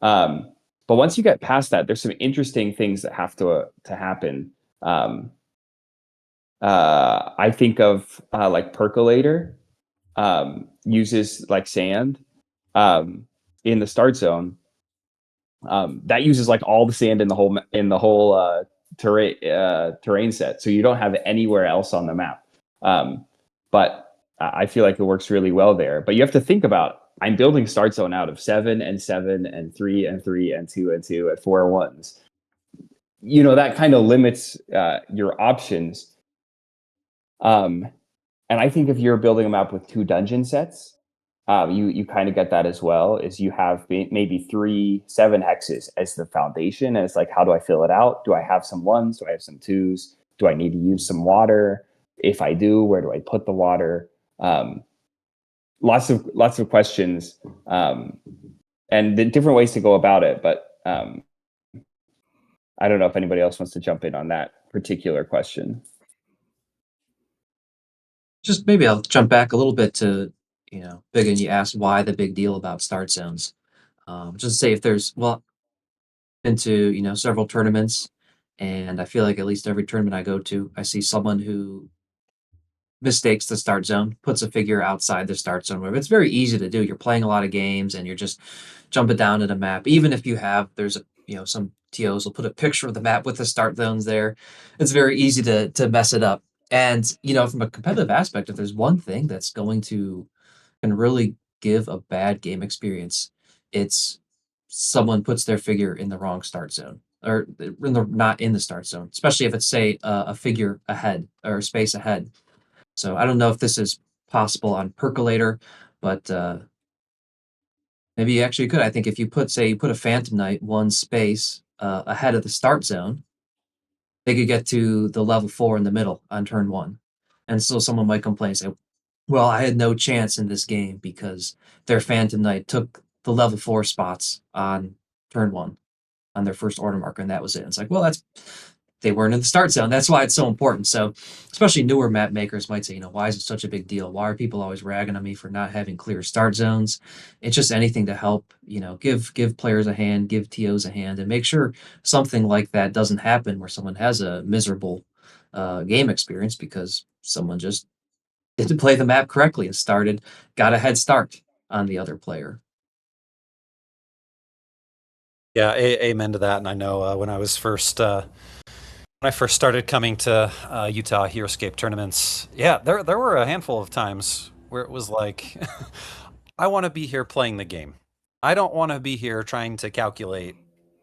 But once you get past that, there's some interesting things that have to happen. Um, I think of like percolator uses like sand in the start zone. That uses like all the sand in the whole terrain set, so you don't have it anywhere else on the map. But I feel like it works really well there. But you have to think about I'm building start zone out of 7 and 7 and 3 and 3 and 2 and 2 at 4 ones. You know that kind of limits your options. Um, and I think if you're building a map with 2 dungeon sets, you kind of get that as well. Is you have maybe 3 7 hexes as the foundation, and it's like, how do I fill it out? Do I have some ones? Do I have some twos? Do I need to use some water? If I do, where do I put the water? Um, lots of questions, and the different ways to go about it. But I don't know if anybody else wants to jump in on that particular question. Just maybe I'll jump back a little bit to, Big, and you asked why the big deal about start zones. Just to say if there's, well, into, several tournaments, and I feel like at least every tournament I go to, I see someone who mistakes the start zone, puts a figure outside the start zone. Where it's very easy to do. You're playing a lot of games and you're just jumping down at a map. Even if you have, there's a, some TOs will put a picture of the map with the start zones there. It's very easy to mess it up. And, from a competitive aspect, if there's one thing that's going to can really give a bad game experience, it's someone puts their figure in the wrong start zone or not in the start zone, especially if it's say a figure ahead or a space ahead. So I don't know if this is possible on Percolator, but maybe you actually could. I think if you put a Phantom Knight one space ahead of the start zone, they could get to the level 4 in the middle on turn 1. And still someone might complain and say, well, I had no chance in this game because their Phantom Knight took the level 4 spots on turn 1 on their first order marker, and that was it. It's like, well, they weren't in the start zone. That's why it's so important. So, especially newer map makers might say, why is it such a big deal? Why are people always ragging on me for not having clear start zones? It's just anything to help, give players a hand, give TOs a hand, and make sure something like that doesn't happen where someone has a miserable game experience because someone just didn't play the map correctly and got a head start on the other player. Yeah, amen to that. And I know when I first started coming to Utah Heroscape tournaments, yeah, there were a handful of times where it was like, I want to be here playing the game. I don't want to be here trying to calculate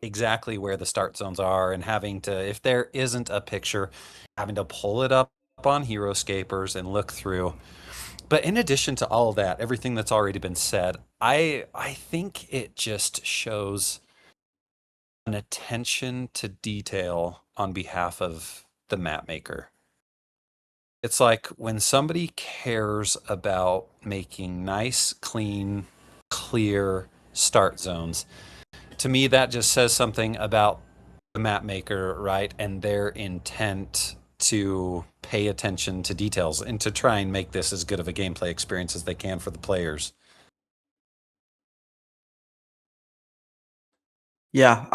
exactly where the start zones are and having to, if there isn't a picture, having to pull it up on Heroscapers and look through. But in addition to all of that, everything that's already been said, I think it just shows an attention to detail on behalf of the map maker. It's like when somebody cares about making nice, clean, clear start zones, to me that just says something about the map maker, right? And their intent to pay attention to details and to try and make this as good of a gameplay experience as they can for the players. Yeah,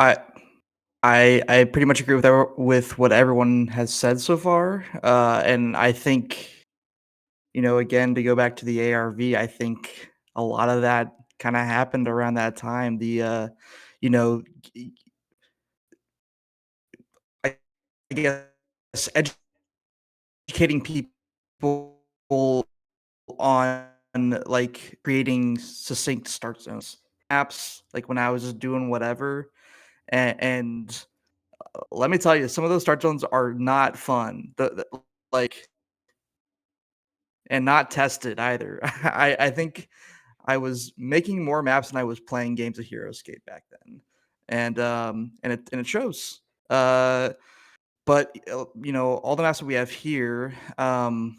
I pretty much agree with what everyone has said so far, and I think, again, to go back to the ARV, I think a lot of that kind of happened around that time. You know, g- I guess educating people on like creating succinct start zones apps, like when I was just doing whatever, and let me tell you, some of those start zones are not fun. Like, and not tested either. I think I was making more maps than I was playing games of Heroscape back then, and it shows. But all the maps that we have here, and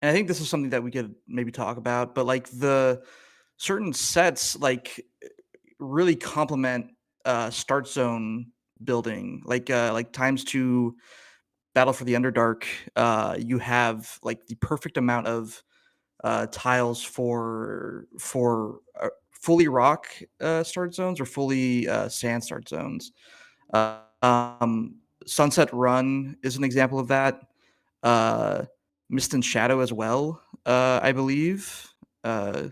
I think this is something that we could maybe talk about. But like the certain sets, like really complement start zone building, like times two Battle for the Underdark, you have like the perfect amount of tiles for fully rock start zones or fully sand start zones. Uh, um, Sunset Run is an example of that. Uh, Mist and Shadow as well, I believe. Uh,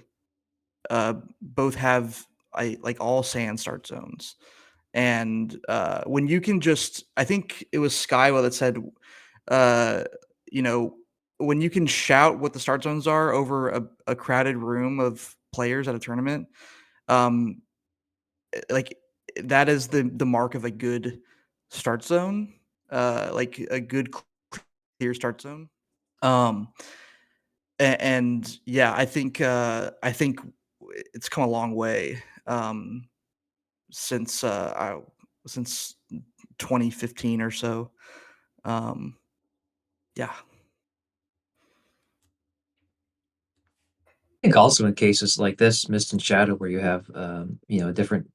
Both have like all sand start zones. And when you can just, I think it was Skywell that said, uh, you know, when you can shout what the start zones are over a crowded room of players at a tournament, um, like that is the mark of a good start zone, like a good clear start zone. Um, and yeah, I think it's come a long way since since 2015 or so. Um, yeah. I think also in cases like this, Mist and Shadow, where you have a different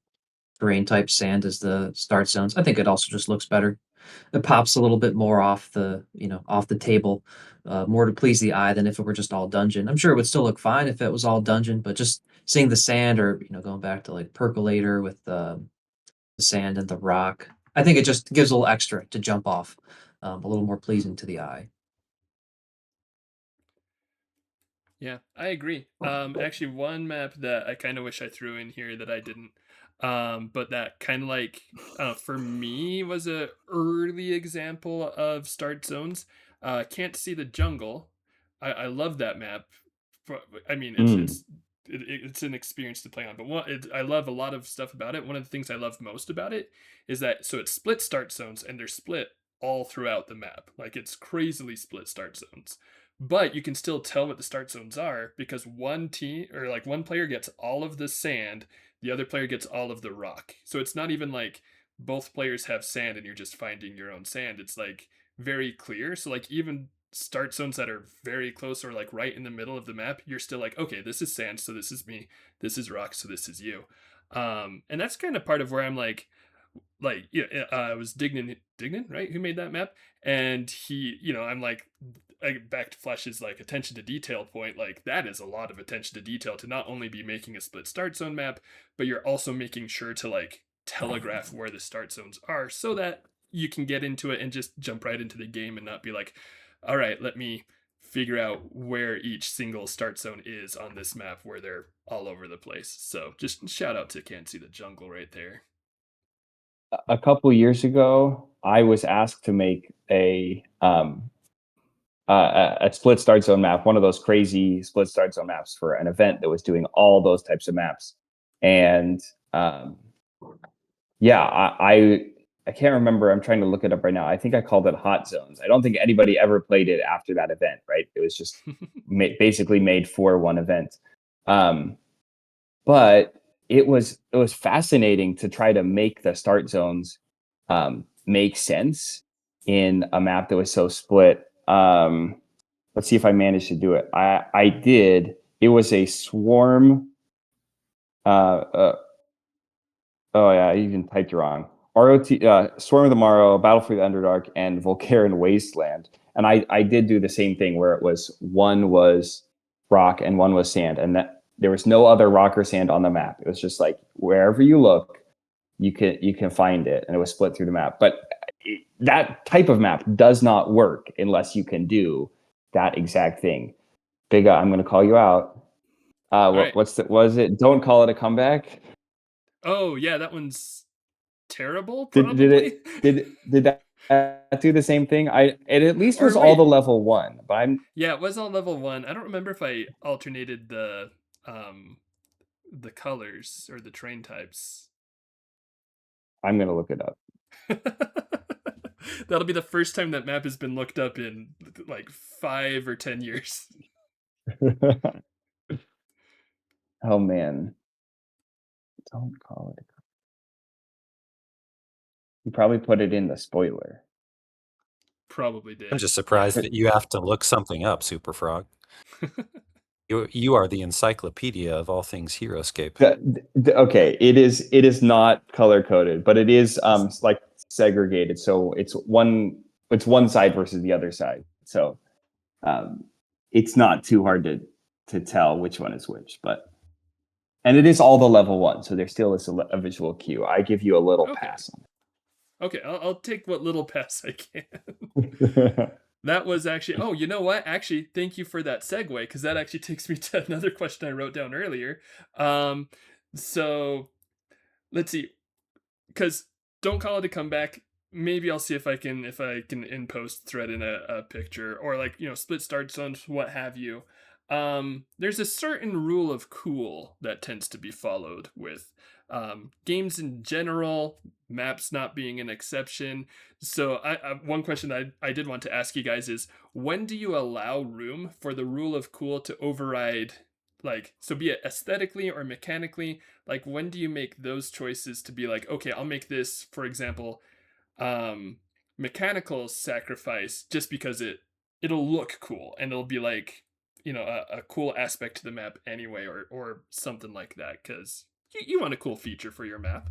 terrain type, sand as the start zones, I think it also just looks better. It pops a little bit more off the table, more to please the eye than if it were just all dungeon. I'm sure it would still look fine if it was all dungeon, but just seeing the sand or going back to like Percolator with the sand and the rock, I think it just gives a little extra to jump off, a little more pleasing to the eye. Yeah, I agree. Actually, one map that I kind of wish I threw in here that I didn't, but that kind of like, for me was a early example of start zones. Can't See the Jungle. I love that map. I mean, Mm. it's an experience to play on. But I love a lot of stuff about it. One of the things I love most about it is that it's split start zones and they're split all throughout the map. Like it's crazily split start zones, but you can still tell what the start zones are because one team or like one player gets all of the sand, the other player gets all of the rock. So it's not even like both players have sand and you're just finding your own sand. It's like very clear. So like even start zones that are very close or like right in the middle of the map, you're still like, okay, this is sand, so this is me. This is rock, so this is you. And that's kind of part of where I'm like, like, yeah, it was Dignan, right? Who made that map? And he, I'm like, back to Flash's like attention to detail point. Like that is a lot of attention to detail to not only be making a split start zone map, but you're also making sure to like telegraph where the start zones are so that you can get into it and just jump right into the game and not be like, all right, let me figure out where each single start zone is on this map where they're all over the place. So just shout out to Can't See the Jungle right there. A couple years ago, I was asked to make a split start zone map, one of those crazy split start zone maps for an event that was doing all those types of maps. And yeah, I can't remember. I'm trying to look it up right now. I think I called it Hot Zones. I don't think anybody ever played it after that event, right? It was just basically made for one event. But it was fascinating to try to make the start zones make sense in a map that was so split. Let's see if I managed to do it. I did. It was a swarm. Oh yeah, I even typed it wrong. ROT, Swarm of the Morrow, Battle for the Underdark, and Volcarian Wasteland. And I did do the same thing where it was one was rock and one was sand, and that there was no other rock or sand on the map. It was just like wherever you look, you can find it, and it was split through the map. But that type of map does not work unless you can do that exact thing. Bigga, I'm going to call you out. Right. Was it? Don't call it a comeback. Oh yeah, that one's terrible. Did Probably. that do the same thing? It at least Or was all wait, the level 1, but yeah, it was on level 1. I don't remember if I alternated the colors or the train types. I'm gonna look it up. That'll be the first time that map has been looked up in like 5 or 10 years. Oh man, don't call it. You probably put it in the spoiler. Probably did. I'm just surprised that you have to look something up, Superfrog. You are the encyclopedia of all things Heroscape. Okay, it is not color coded, but it is like segregated. So it's one side versus the other side. So it's not too hard to tell which one is which, and it is all the level 1, so there still is a visual cue. I give you a little Okay. pass on Okay, I'll take what little pass I can. it. That was actually, oh, you know what? Actually, thank you for that segue, because that actually takes me to another question I wrote down earlier. So let's see, because don't call it a comeback. Maybe I'll see if I can in post thread in a picture or like split start zones, what have you. There's a certain rule of cool that tends to be followed with games in general, maps not being an exception. So one question I did want to ask you guys is, when do you allow room for the rule of cool to override, like, so be it aesthetically or mechanically, like when do you make those choices to be like, okay, I'll make this, for example, mechanical sacrifice just because it'll look cool and it'll be like a cool aspect to the map anyway, or something like that, because you want a cool feature for your map.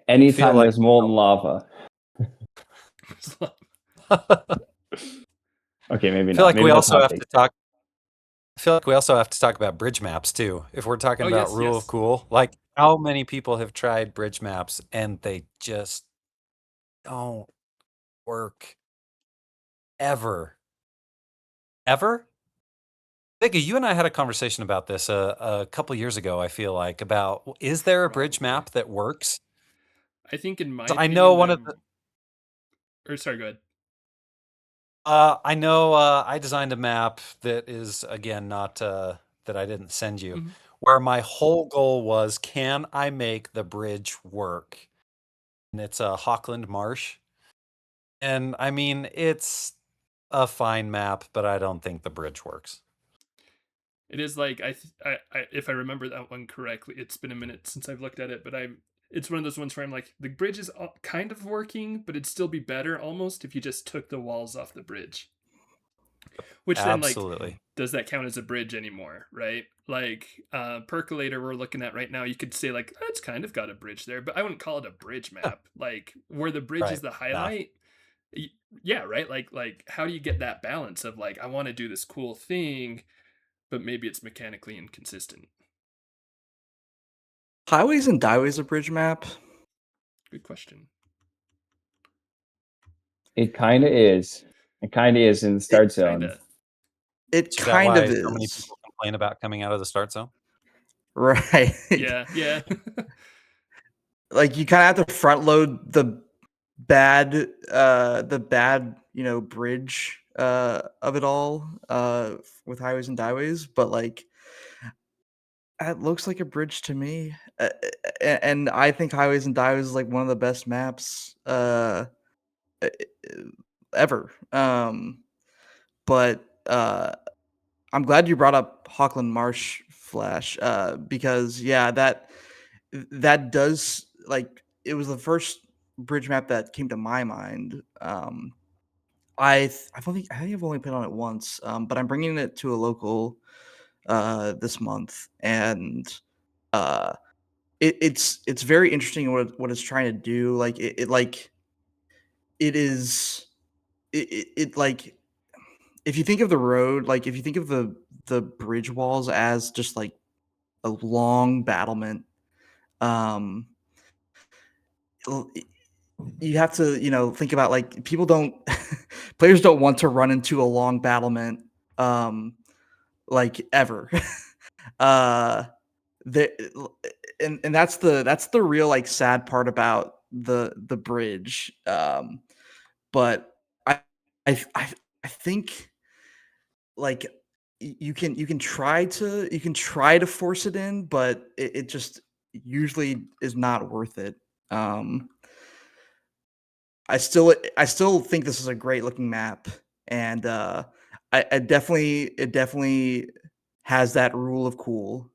Anytime like- there's molten lava. Okay, maybe I not. feel like Maybe we that's also hot have take. to talk. I feel like we also have to talk about bridge maps too. If we're talking Oh, about yes, rule yes. of cool, like how many people have tried bridge maps and they just don't work ever. Ever? Bigga, you and I had a conversation about this a couple years ago, I feel like, about is there a bridge Probably. map that works? I think in my I know opinion, one of the or sorry, go ahead. I know I designed a map that is again not that I didn't send you, Mhm. where my whole goal was, can I make the bridge work? And it's a Hawkland Marsh. And I mean, it's a fine map, but I don't think the bridge works. It is like if I remember that one correctly, it's been a minute since I've looked at it, but it's one of those ones where I'm like, the bridge is kind of working, but it'd still be better almost if you just took the walls off the bridge. Which then, like, Absolutely. does that count as a bridge anymore, right? Like, Percolator we're looking at right now, you could say, like, "Oh, it's kind of got a bridge there," but I wouldn't call it a bridge map. Like, where the bridge is Right. the No. highlight, yeah, right? Like, how do you get that balance of, like, I wanna do this cool thing, but maybe it's mechanically inconsistent? Highways and Dyways a bridge map? Good question. It kind of is. It kind of is in the start zone. Kinda. It Is that kind of why so many is. people complain about coming out of the start zone? Right. Yeah, yeah. Like, you kinda have to front load the bad, bridge, of it all, with highways and dyways, but, like, it looks like a bridge to me, and I think highways and dyways is, like, one of the best maps, e e ever, but, I'm glad you brought up Hawkland Marsh Flash, because, yeah, that does, like, it was the first bridge map that came to my mind. I think I've only played on it once, but I'm bringing it to a local this month, and uh, it's very interesting what it's trying to do. Like it is like, if you think of the road, like if you think of the bridge walls as just like a long battlement, um, l- you have to, think about, like, people don't players don't want to run into a long battlement, um, like, ever. uh, the and that's the real, like, sad part about the bridge. But I I I think, like, you can try to force it in, but it just usually is not worth it. Um, I still think this is a great looking map, and it definitely has that rule of cool,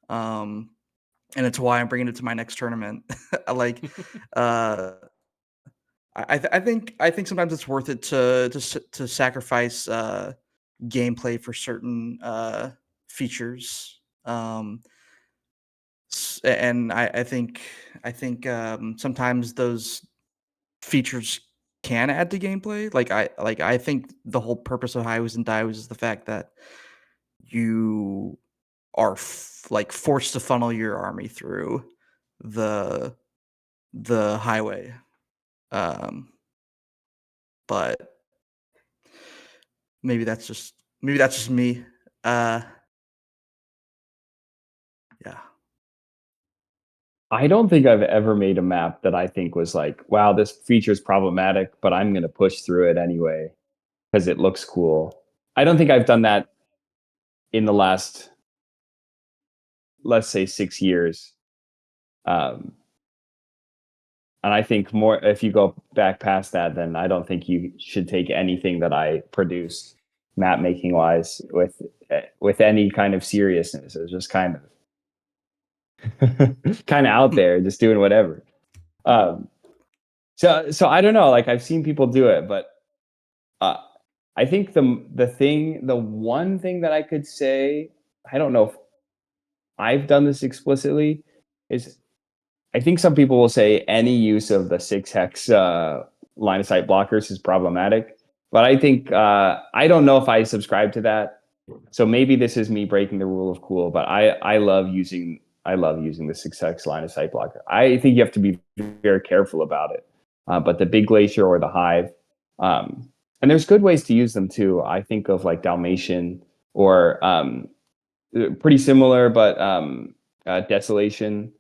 um, and it's why I'm bringing it to my next tournament. I like, uh, I think sometimes it's worth it to sacrifice gameplay for certain features. And I think sometimes those features can add to gameplay. Like I think the whole purpose of highways and dyways is the fact that you are like forced to funnel your army through the the highway. Um, but maybe that's just me. Uh, yeah. I don't think I've ever made a map that I think was like, wow, this feature is problematic, but I'm going to push through it anyway because it looks cool. I don't think I've done that in the last, let's say, 6 years. Um, and I think more, if you go back past that, then I don't think you should take anything that I produced map making wise with any kind of seriousness. It's just kind of kind of out there, just doing whatever. Um, so I don't know. Like, I've seen people do it, but uh, I think the one thing that I could say, I don't know if I've done this explicitly, is I think some people will say any use of the 6 hex line of sight blockers is problematic, but I think I don't know if I subscribe to that. So maybe this is me breaking the rule of cool, but I love using the 6 hex line of sight blocker. I think you have to be very careful about it. But the big glacier or the hive, um, and there's good ways to use them too. I think of like Dalmatian or pretty similar, but desolation,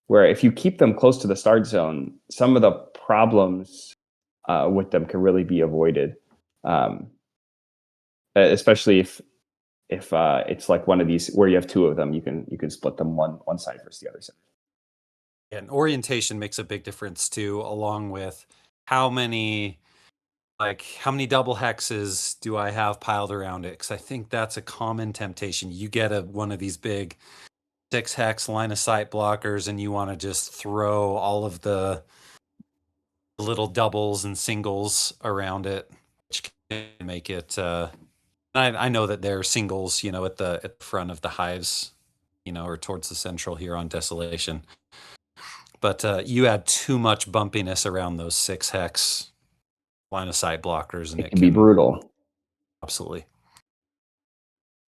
where if you keep them close to the start zone, some of the problems with them can really be avoided. Um, especially if it's like one of these where you have two of them, you can split them one side versus the other side. And orientation makes a big difference too, along with how many double hexes do I have piled around it? Because I think that's a common temptation. You get one of these big 6 hex line of sight blockers, and you want to just throw all of the little doubles and singles around it, which can make it I know that there are singles, at the front of the hives, or towards the central here on Desolation. But you add too much bumpiness around those 6 hex line of sight blockers, and It can be brutal. absolutely.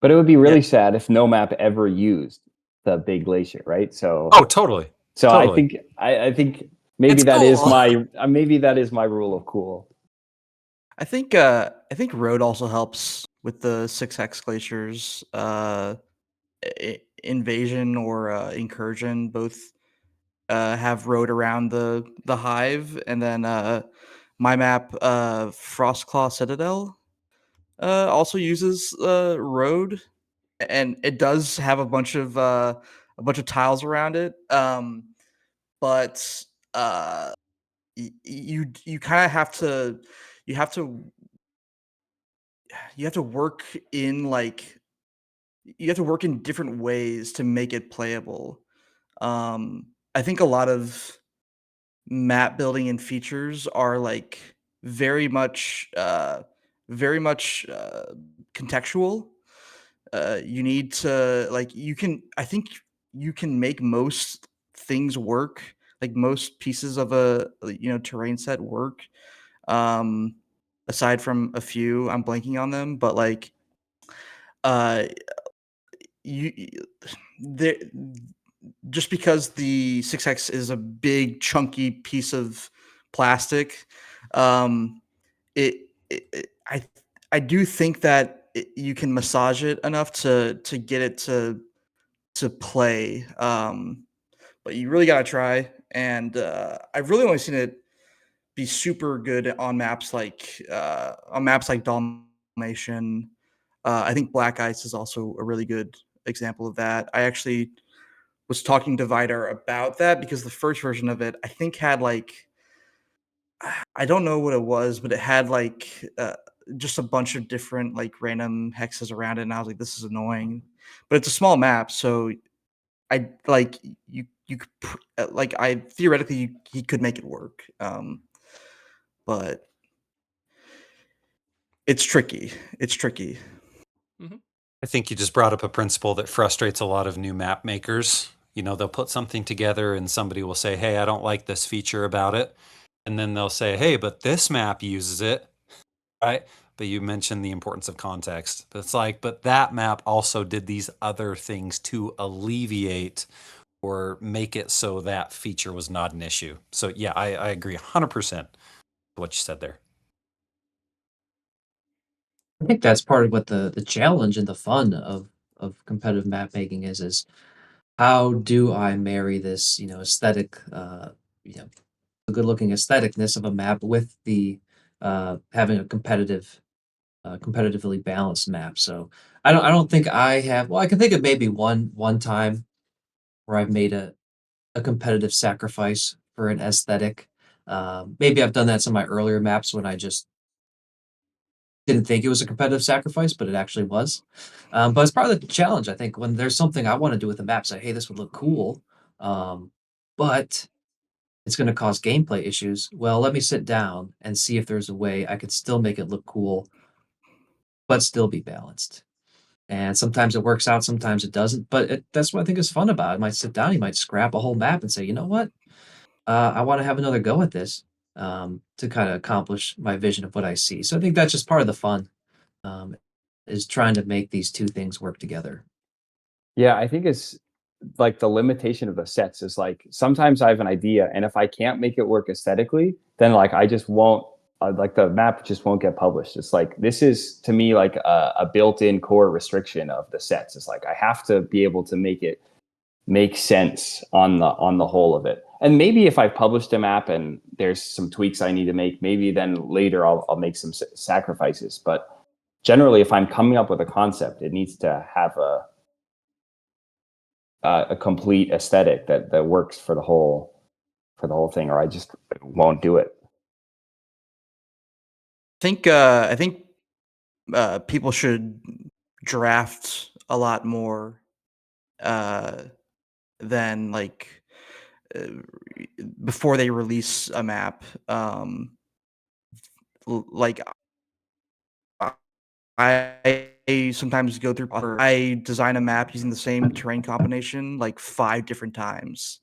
But it would be really Yeah. sad if no map ever used the big glacier, right? So Oh, totally. so totally. I think maybe It's that is cool. my rule of cool. I think road also helps with the 6 hex glaciers. Invasion or incursion both have road around the hive, and then my map Frostclaw Citadel also uses road, and it does have a bunch of tiles around it. But you kind of have to you have to you have to work in you have to work in different ways to make it playable. I think a lot of map building and features are like very much contextual. You need to like you can I think you can make most things work, like most pieces of a terrain set work. Um Aside from a few, I'm blanking on them, but like uh you there just because the 6x is a big chunky piece of plastic, um I do think that you can massage it enough to get it to play, but you really got to try. And I've really only seen it be super good on maps like Dalmatian. I think Black Ice is also a really good example of that. I actually was talking to Vidar about that because the first version of it I think had like I don't know what it was, but it had like just a bunch of different like random hexes around it, and I was like, this is annoying. But it's a small map, so I like you could like I theoretically he could make it work, but it's tricky. It's tricky. I think you just brought up a principle that frustrates a lot of new map makers. They'll put something together and somebody will say, hey, I don't like this feature about it. And then they'll say, hey, but this map uses it, right? But you mentioned the importance of context. But it's like, but that map also did these other things to alleviate or make it so that feature was not an issue. So yeah, I agree 100% with what you said there. I think that's part of what the challenge and the fun of competitive map making is how do I marry this, aesthetic, the good looking aestheticness of a map with the having a competitively balanced map. So I don't think I have. Well, I can think of maybe one time where I've made a competitive sacrifice for an aesthetic. Maybe I've done that some of my earlier maps when I just didn't think it was a competitive sacrifice, but it actually was. But it's part of the challenge, I think, when there's something I want to do with a map, say, hey, this would look cool, but it's going to cause gameplay issues. Well, let me sit down and see if there's a way I could still make it look cool, but still be balanced. And sometimes it works out, sometimes it doesn't. But that's what I think is fun about it. You might sit down, you might scrap a whole map and say, you know what? I want to have another go at this to kind of accomplish my vision of what I see. So I think that's just part of the fun, um, is trying to make these two things work together. Yeah, I think it's like the limitation of the sets is like sometimes I have an idea, and if I can't make it work aesthetically, then like I just won't like the map just won't get published. It's like this is to me like a built-in core restriction of the sets. It's like I have to be able to make it make sense on the whole of it. And maybe if I've published a map and there's some tweaks I need to make, maybe then later I'll make some sacrifices. But generally, if I'm coming up with a concept, it needs to have a complete aesthetic that works for the whole thing, or I just won't do it. I think people should draft a lot more uh, than like uh, before they release a map. Like I sometimes go through. I design a map using the same terrain combination like 5 different times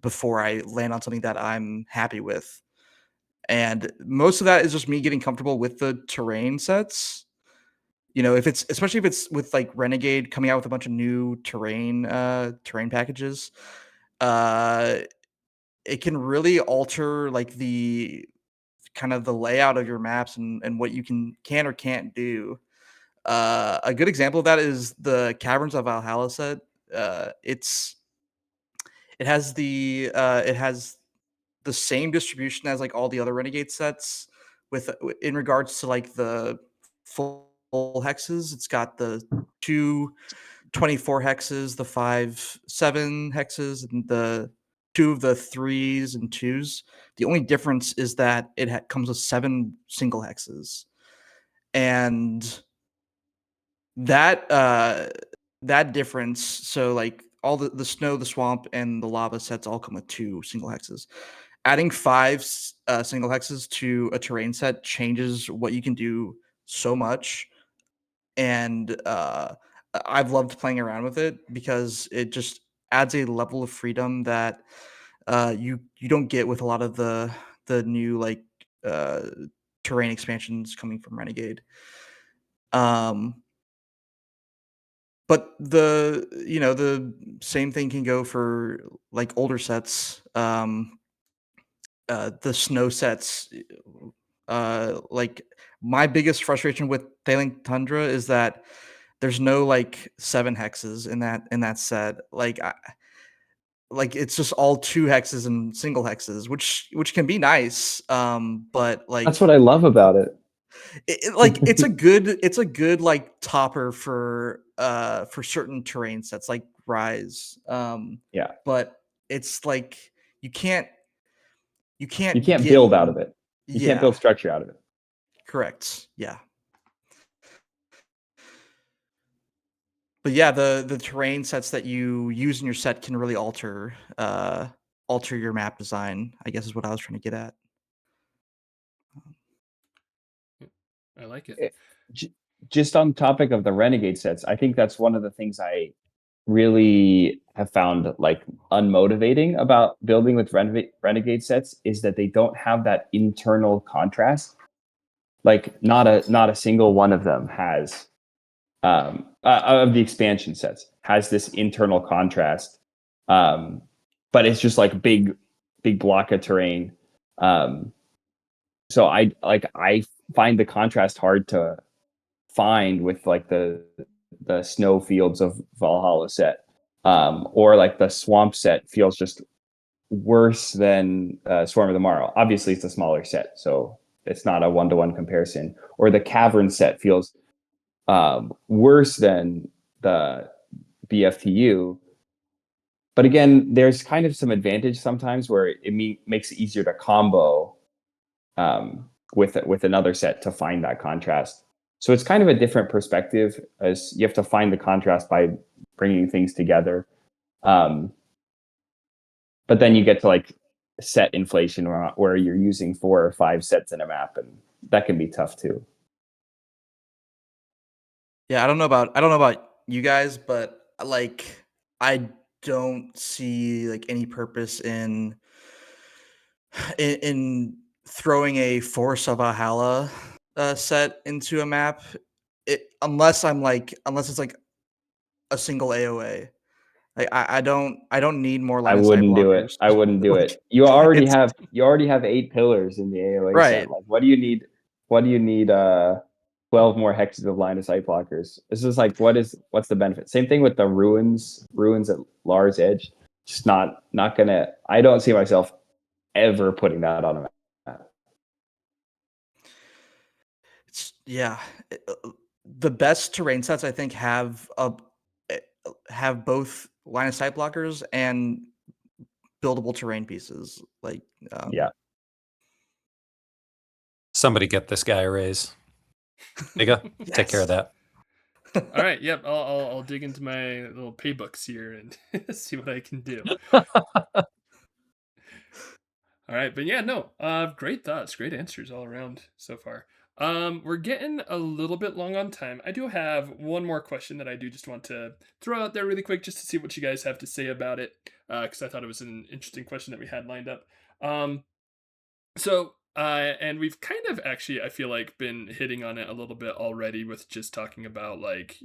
before I land on something that I'm happy with. And most of that is just me getting comfortable with the terrain sets. You know, especially if it's with like Renegade coming out with a bunch of new terrain packages, uh, it can really alter like the kind of the layout of your maps and what you can or can't do. A good example of that is the Caverns of Valhalla set. It's it has the same distribution as like all the other Renegade sets with in regards to like the full hexes. It's got the 2 24 hexes, the 5 7 hexes, and the 2 of the 3s and 2s. The only difference is that it comes with 7 single hexes, and that that difference. So like all the snow, the swamp, and the lava sets all come with 2 single hexes. Adding 5 single hexes to a terrain set changes what you can do so much, and I've loved playing around with it because it just adds a level of freedom that you don't get with a lot of the new like uh, terrain expansions coming from Renegade. Um, but the same thing can go for like older sets. The snow sets, like my biggest frustration with Thailand Tundra is that there's no like 7 hexes in that set. Like it's just all 2 hexes and single hexes, which can be nice. But That's like what I love about it. like it's a good like topper for certain terrain sets like Rise. Yeah. But it's like you can't you You can't can't get build out of it. You can't yeah, build structure out of it. correct. Yeah. But yeah, the terrain sets that you use in your set can really alter your map design, I guess is what I was trying to get at. I like it. Eh, j- Just on topic of the Renegade sets, I think that's one of the things I really have found like unmotivating about building with Renegade sets is that they don't have that internal contrast. Like not a single one of them has of the expansion sets has this internal contrast. But it's just like big block of terrain. Um, so I find the contrast hard to find with like the snow fields of Valhalla set. Or like the swamp set feels just worse than Swarm of the Morrow. Obviously, it's a smaller set, so it's not a 1-to-1 comparison. Or the cavern set feels worse than the BFTU. But again, there's kind of some advantage sometimes where it makes it easier to combo with another set to find that contrast. So it's kind of a different perspective as you have to find the contrast by bringing things together. But then you get to like set inflation where you're using 4 or 5 sets in a map, and that can be tough too. Yeah, I don't know about you guys, but like I don't see like any purpose in throwing a Force of Valhalla set into a map, unless it's like a single AOA. Like I don't need more I line of sight wouldn't do it. blockers. I wouldn't do Like it. it's You already have 8 pillars in the AOA set. right. Like what do you need? What do you need 12 more hexes of line of sight blockers? This is like what's the benefit? Same thing with the ruins at Lars Edge. Just not gonna I don't see myself ever putting that on a map. Yeah. The best terrain sets I think eh, have both line of sight blockers and buildable terrain pieces. Like Yeah. Somebody get this guy a raise. Bigga, take care of yes. that. All right. Yep. I'll dig into my little paybooks here and see what I can do. All right. But yeah, no. Great thoughts. Great answers all around so far. We're getting a little bit long on time. I do have one more question that I do just want to throw out there really quick just to see what you guys have to say about it. Because I thought it was an interesting question that we had lined up. Um, and we've kind of actually, I feel like, been hitting on it a little bit already with just talking about like,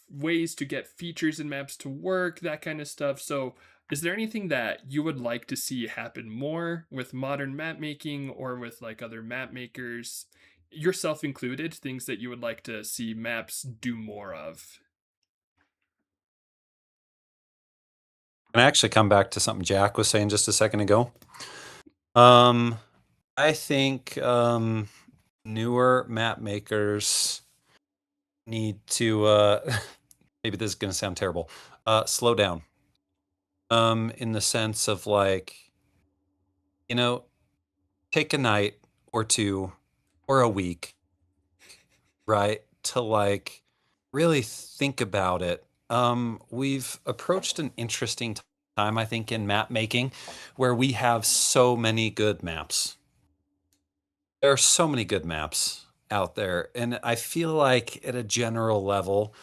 ways to get features and maps to work, that kind of stuff. So is there anything that you would like to see happen more with modern map making or with like other map makers, yourself included, things that you would like to see maps do more of? Can I actually come back to something Jack was saying just a second ago? I think newer map makers need to maybe this is going to sound terrible, slow down, in the sense of like, you know, take a night or two or a week, right, to like really think about it. We've approached an interesting time, I think, in map making where we have so many good maps. There are so many good maps out there, and I feel like at a general level,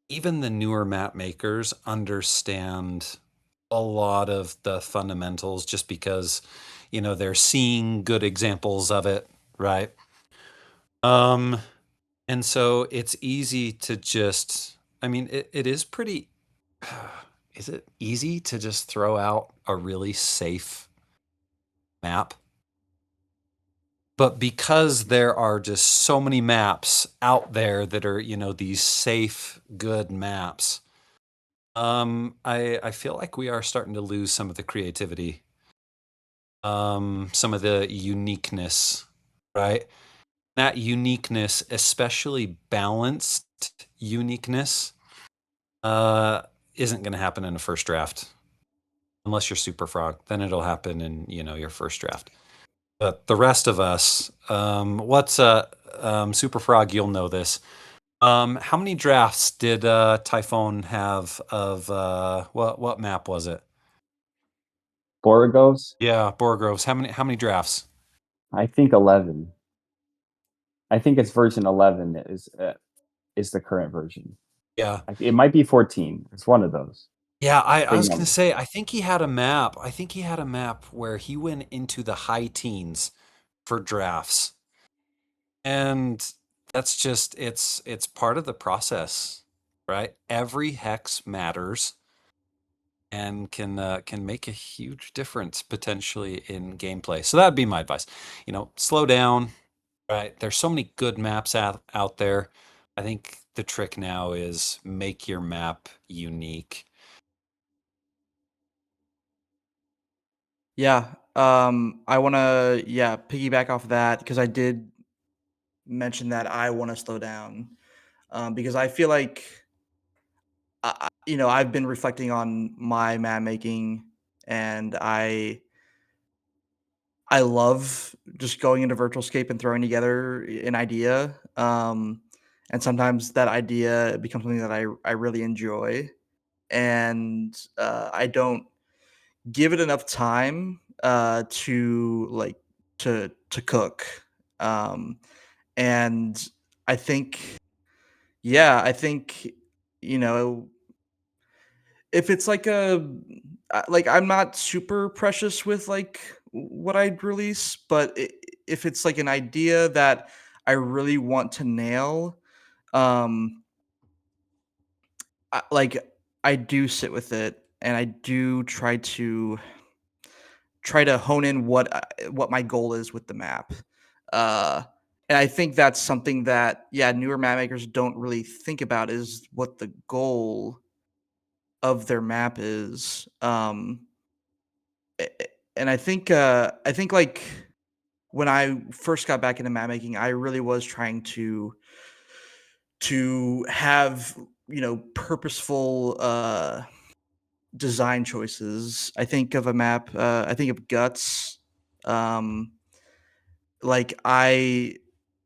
even the newer map makers understand a lot of the fundamentals just because, they're seeing good examples of it, right? Um, and so it's easy to just, I mean, it is pretty, is it easy to just throw out a really safe map? But because there are just so many maps out there that are, these safe, good maps, I feel like we are starting to lose some of the creativity, some of the uniqueness, right? That uniqueness, especially balanced uniqueness, isn't going to happen in a first draft unless you're Superfrog. Then it'll happen in your first draft. But the rest of us, what's Superfrog? You'll know this. How many drafts did Typhon have of what map was it? Boragos, Yeah, Borgroves. How many drafts? I think 11. I think it's version 11 is the current version. Yeah. It might be 14. It's one of those. Yeah, I Big was gonna number. say I think he had a map. I think he had a map where he went into the high teens for drafts. And that's just it's part of the process, right? Every hex matters and can make a huge difference potentially in gameplay. So that'd be my advice. Slow down, right? There's so many good maps out there. I think the trick now is make your map unique. Yeah. I want to piggyback off of that because I did mention that I want to slow down because I feel like I've been reflecting on my map making and I love just going into Virtualscape and throwing together an idea. And sometimes that idea becomes something that I really enjoy, and I don't give it enough time to to cook. Um, and I think, I think you know if it's like like I'm not super precious with like what I'd release, but if it's like an idea that I really want to nail, um, like I do sit with it and I do try to hone in what my goal is with the map. Uh, and I think that's something that newer map makers don't really think about is what the goal of their map is. And I think like when I first got back into map making, I really was trying to have purposeful design choices. I think of a map. I think of guts. Um, like I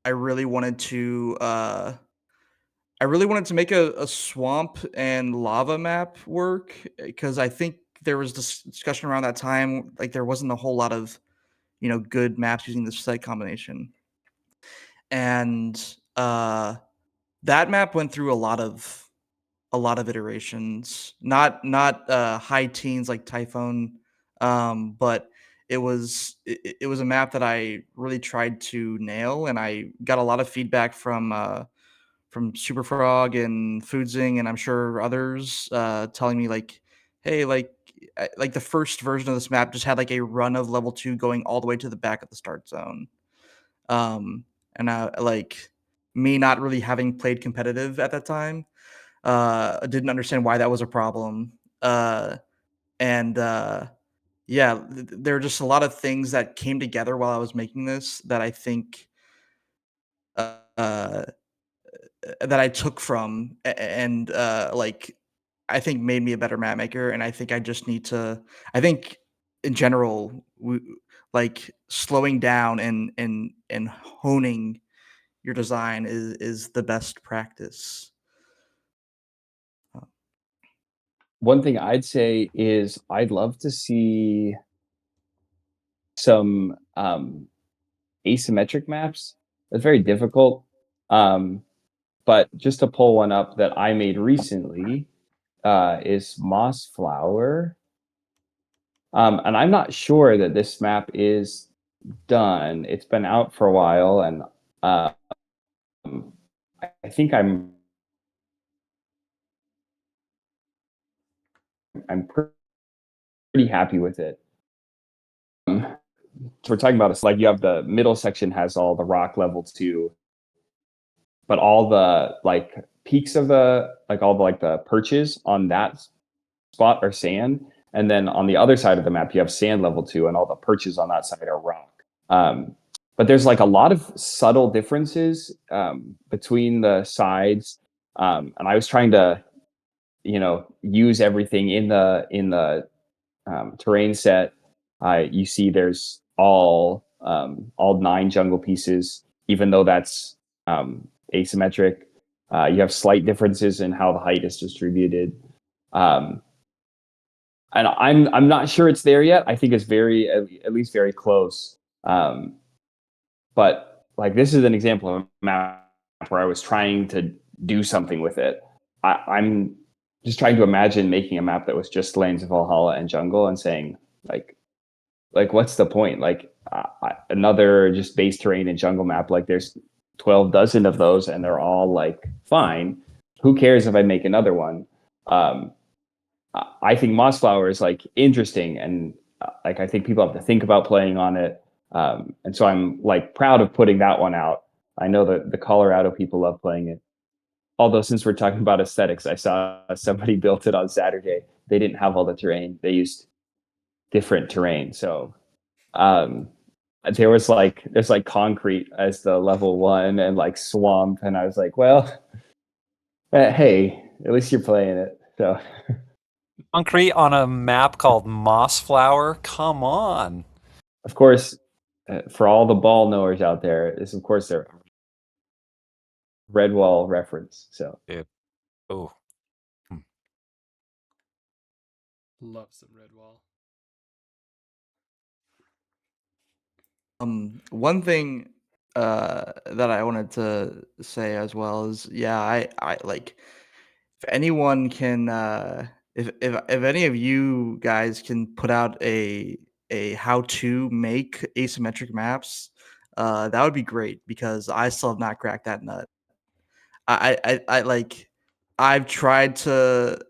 really wanted to. I really wanted to make a swamp and lava map work because I think there was this discussion around that time. Like there wasn't a whole lot of good maps using this site combination. And that map went through a lot of iterations, not high teens like Typhone, but it was a map that I really tried to nail, and I got a lot of feedback from Superfrog and Foodzing, and I'm sure others telling me like, hey, like the first version of this map just had like a run of level 2 going all the way to the back of the start zone. Um, and like me not really having played competitive at that time, didn't understand why that was a problem. And Yeah, there are just a lot of things that came together while I was making this that I think uh, that I took from and like I think made me a better map maker. And I think I just need to. I think in general, like slowing down and honing your design is the best practice. One thing I'd say is I'd love to see some asymmetric maps. It's very difficult. But just to pull one up that I made recently is Moss Flower. And I'm not sure that this map is done. It's been out for a while, and I think I'm pretty happy with it. So we're talking about it's like you have the middle section has all the rock level 2, but all the like peaks of the like all the like the perches on that spot are sand, and then on the other side of the map you have sand level 2, and all the perches on that side are rock. But there's like a lot of subtle differences between the sides, and I was trying to use everything in the terrain set. You see there's all 9 jungle pieces, even though that's asymmetric. You have slight differences in how the height is distributed. And I'm not sure it's there yet. I think it's very at least very close. But like this is an example of a map where I was trying to do something with it. I'm just trying to imagine making a map that was just Lanes of Valhalla and jungle and saying like what's the point? Like another just base terrain and jungle map. Like there's 12 dozen of those, and they're all like fine. Who cares if I make another one? I think Mossflower is like interesting, and like I think people have to think about playing on it. And so I'm like proud of putting that one out. I know that the Colorado people love playing it. Although since we're talking about aesthetics, I saw somebody built it on Saturday. They didn't have all the terrain. They used different terrain. So um, there's like concrete as the level 1 and like swamp, and I was like, well, hey, at least you're playing it. So Concrete on a map called Moss Flower? Come on. of course, for all the ball knowers out there, is of course a Redwall reference. So Dude. Oh. Love some red wall. One thing that I wanted to say as well is, yeah, I like if anyone can if any of you guys can put out a how to make asymmetric maps, that would be great because I still have not cracked that nut. I like I've tried to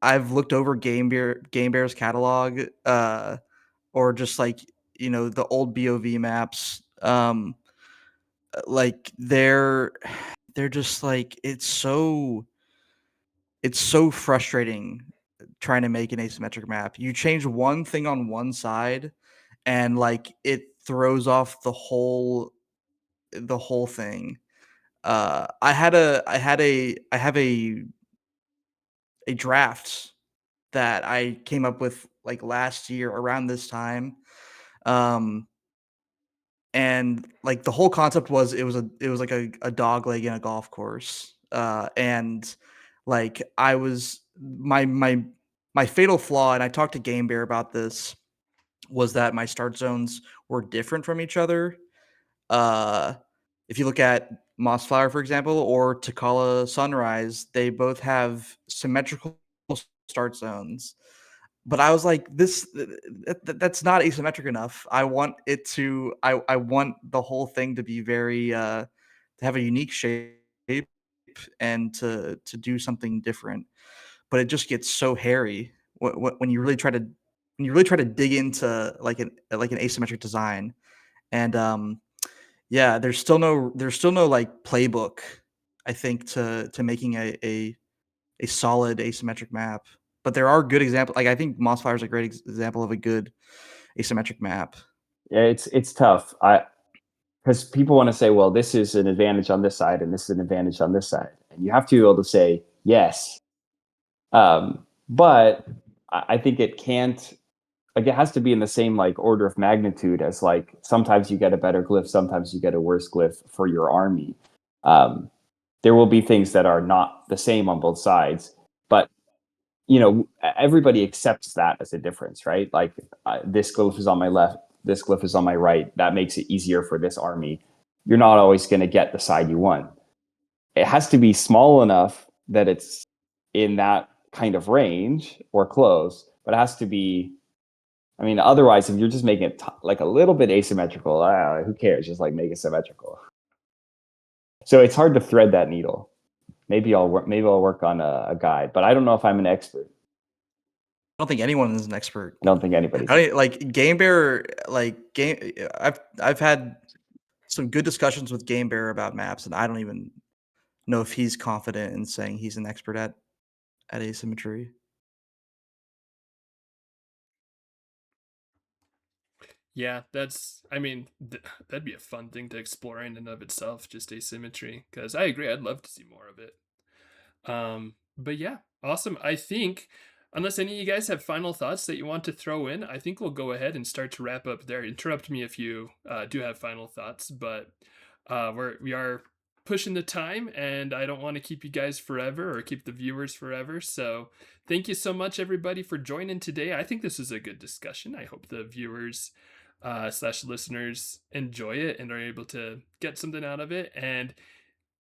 I've looked over Game Bear's catalog, or just like the old BOV maps. Like they're just like it's so frustrating trying to make an asymmetric map. You change one thing on one side and like it throws off the whole thing. I have a draft that I came up with like last year around this time. Um and like the whole concept was it was like a dog leg in a golf course. And like I was my fatal flaw, and I talked to Game Bear about this, was that my start zones were different from each other. Uh, if you look at Mossflower, for example, or Takala Sunrise, they both have symmetrical start zones. But I was like, that's not asymmetric enough. I want it to. I want the whole thing to be very to have a unique shape and to do something different. But it just gets so hairy when you really try to dig into like an asymmetric design. And yeah, there's still no like playbook, I think, to making a solid asymmetric map. But there are good examples. Like I think Mossflower is a great example of a good asymmetric map. Yeah, it's tough. Because people want to say, well, this is an advantage on this side and this is an advantage on this side, and you have to be able to say yes. But I think it can't. Like it has to be in the same like order of magnitude as like sometimes you get a better glyph, sometimes you get a worse glyph for your army. Um, there will be things that are not the same on both sides, but everybody accepts that as a difference, right? Like this glyph is on my left, this glyph is on my right. That makes it easier for this army. You're not always going to get the side you want. It has to be small enough that it's in that kind of range or close, but it has to be. I mean, otherwise, if you're just making it like a little bit asymmetrical, who cares? Just like make it symmetrical. So it's hard to thread that needle. Maybe I'll work on a guide, but I don't know if I'm an expert. I don't think anyone is an expert. I don't think anybody's. Like Game Bear, like game. I've had some good discussions with Game Bear about maps, and I don't even know if he's confident in saying he's an expert at asymmetry. Yeah, that's. I mean, that'd be a fun thing to explore in and of itself, just asymmetry. Because I agree, I'd love to see more of it. But yeah, awesome. I think, unless any of you guys have final thoughts that you want to throw in, I think we'll go ahead and start to wrap up there. Interrupt me if you do have final thoughts, but we are pushing the time, and I don't want to keep you guys forever or keep the viewers forever. So thank you so much, everybody, for joining today. I think this is a good discussion. I hope the viewers slash listeners enjoy it and are able to get something out of it. And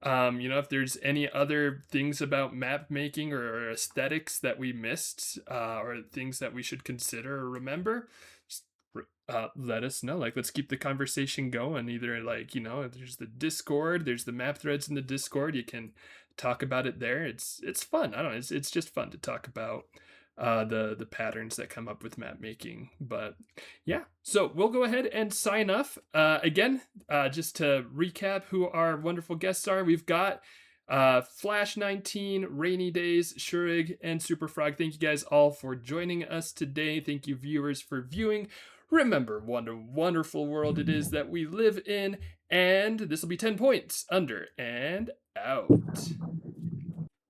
if there's any other things about map making or aesthetics that we missed, or things that we should consider or remember, just let us know. Like, let's keep the conversation going. Either there's the Discord, there's the map threads in the Discord. You can talk about it there. It's fun. I don't know. It's just fun to talk about the patterns that come up with map making. But yeah, so we'll go ahead and sign off. Again, just to recap who our wonderful guests are, we've got Flash 19, RainyDays, Shurrig, and Superfrog. Thank you guys all for joining us today. Thank you, viewers, for viewing. Remember what a wonderful world it is that we live in, and this will be 10 points under and out.